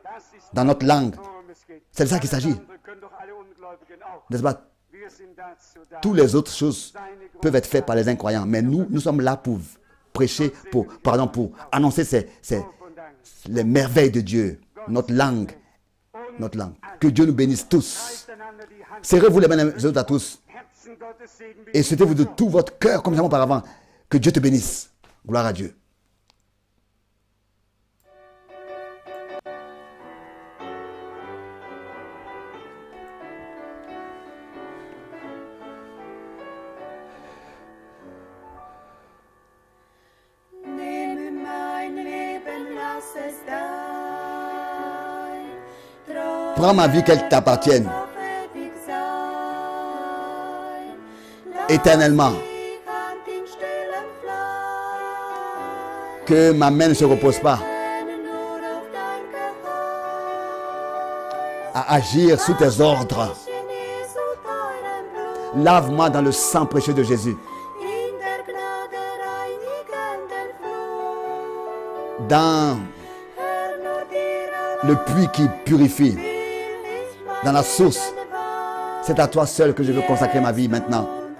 Das ist dans notre langue. worum es geht. C'est de ça qu'il s'agit. Andere können doch alle Ungläubigen auch. N'est-ce pas? Wir sind dazu da. Toutes les autres choses peuvent être faites par les incroyants. Mais nous sommes là pour prêcher, pour annoncer les merveilles de Dieu. Notre langue. Que Dieu nous bénisse tous. Einander die Hand. Serrez-vous les mains les autres à tous. Herzen Gottes Segen Et souhaitez-vous de tout votre cœur, comme jamais auparavant, que Dieu te bénisse. Gloire à Dieu. Nimm mein Leben, lass es dein. Prends ma vie qu'elle t'appartienne Auf ewig sein. éternellement. Lass mich an den stillen Fleisch. Que ma main ne se repose pas Nur auf dein Geheiß. à agir sous tes ordres. Ich in Jesu teurem Blut. Lave-moi dans le sang précieux de Jésus. In der Gnade reinigenden Flut. Dans Herr, nur dir le puits qui purifie. will ich mein Dans la source. Leben wahren. C'est à toi seul que je veux consacrer ma vie maintenant. Und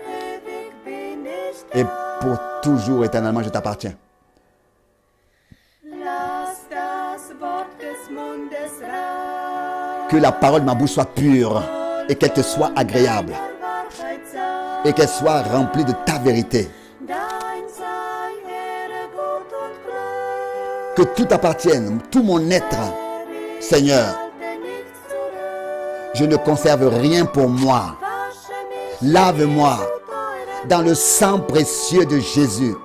ewig bin ich Et da. pour toujours, éternellement, je t'appartiens. Lass das Wort des Mundes rein. Que la parole de ma bouche soit pure et qu'elle te soit agréable. Der Wahrheit sein. Et qu'elle soit remplie de ta vérité. Dein sei Ehre, Gut und Glück. Que tout appartienne, tout mon être. Seigneur, Halte nichts zurück. je ne conserve rien pour moi. Wasche mich Lave-moi zu dans le sang précieux de Jésus.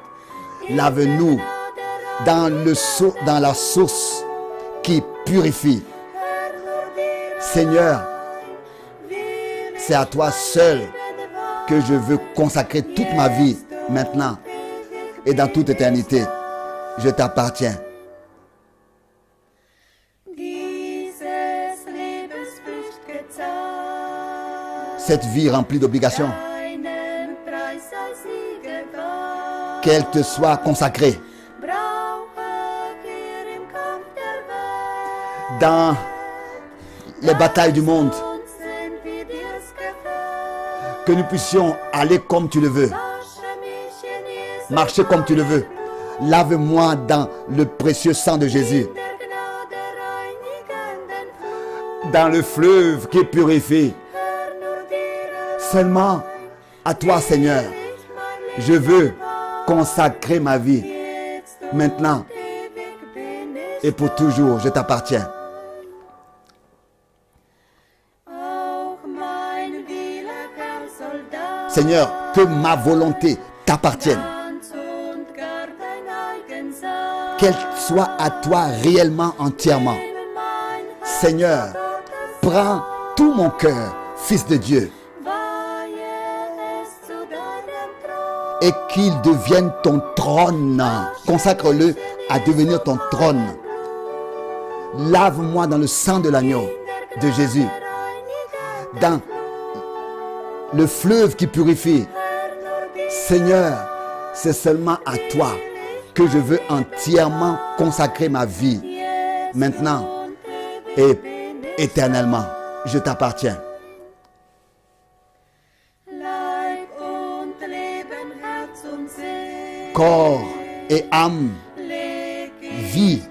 Lave-nous dans la source qui purifie. Seigneur, c'est à toi seul que je veux consacrer toute ma vie maintenant et dans toute éternité. Je t'appartiens. Cette vie remplie d'obligations, qu'elle te soit consacrée. Dans les batailles du monde, que nous puissions aller comme tu le veux, marcher comme tu le veux. Lave-moi dans le précieux sang de Jésus, dans le fleuve qui purifie. Seulement à toi, Seigneur, je veux consacrer ma vie maintenant et pour toujours. Je t'appartiens. Seigneur, que ma volonté t'appartienne. Qu'elle soit à toi réellement, entièrement. Seigneur, prends tout mon cœur, Fils de Dieu, et qu'il devienne ton trône. Consacre-le à devenir ton trône. Lave-moi dans le sang de l'agneau de Jésus, dans le fleuve qui purifie. Seigneur, c'est seulement à toi que je veux entièrement consacrer ma vie, maintenant et éternellement. Je t'appartiens. Corps et âme, vie,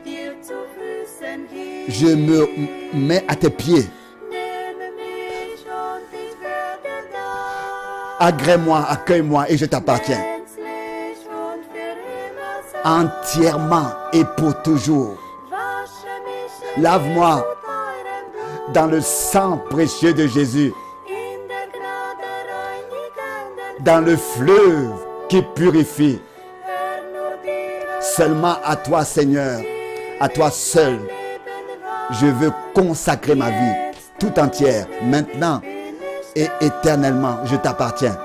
je me mets à tes pieds. Agrée-moi, accueille-moi et je t'appartiens. Entièrement et pour toujours. Lave-moi dans le sang précieux de Jésus, dans le fleuve qui purifie. Seulement à toi, Seigneur, à toi seul, je veux consacrer ma vie tout entière, maintenant et éternellement. Je t'appartiens.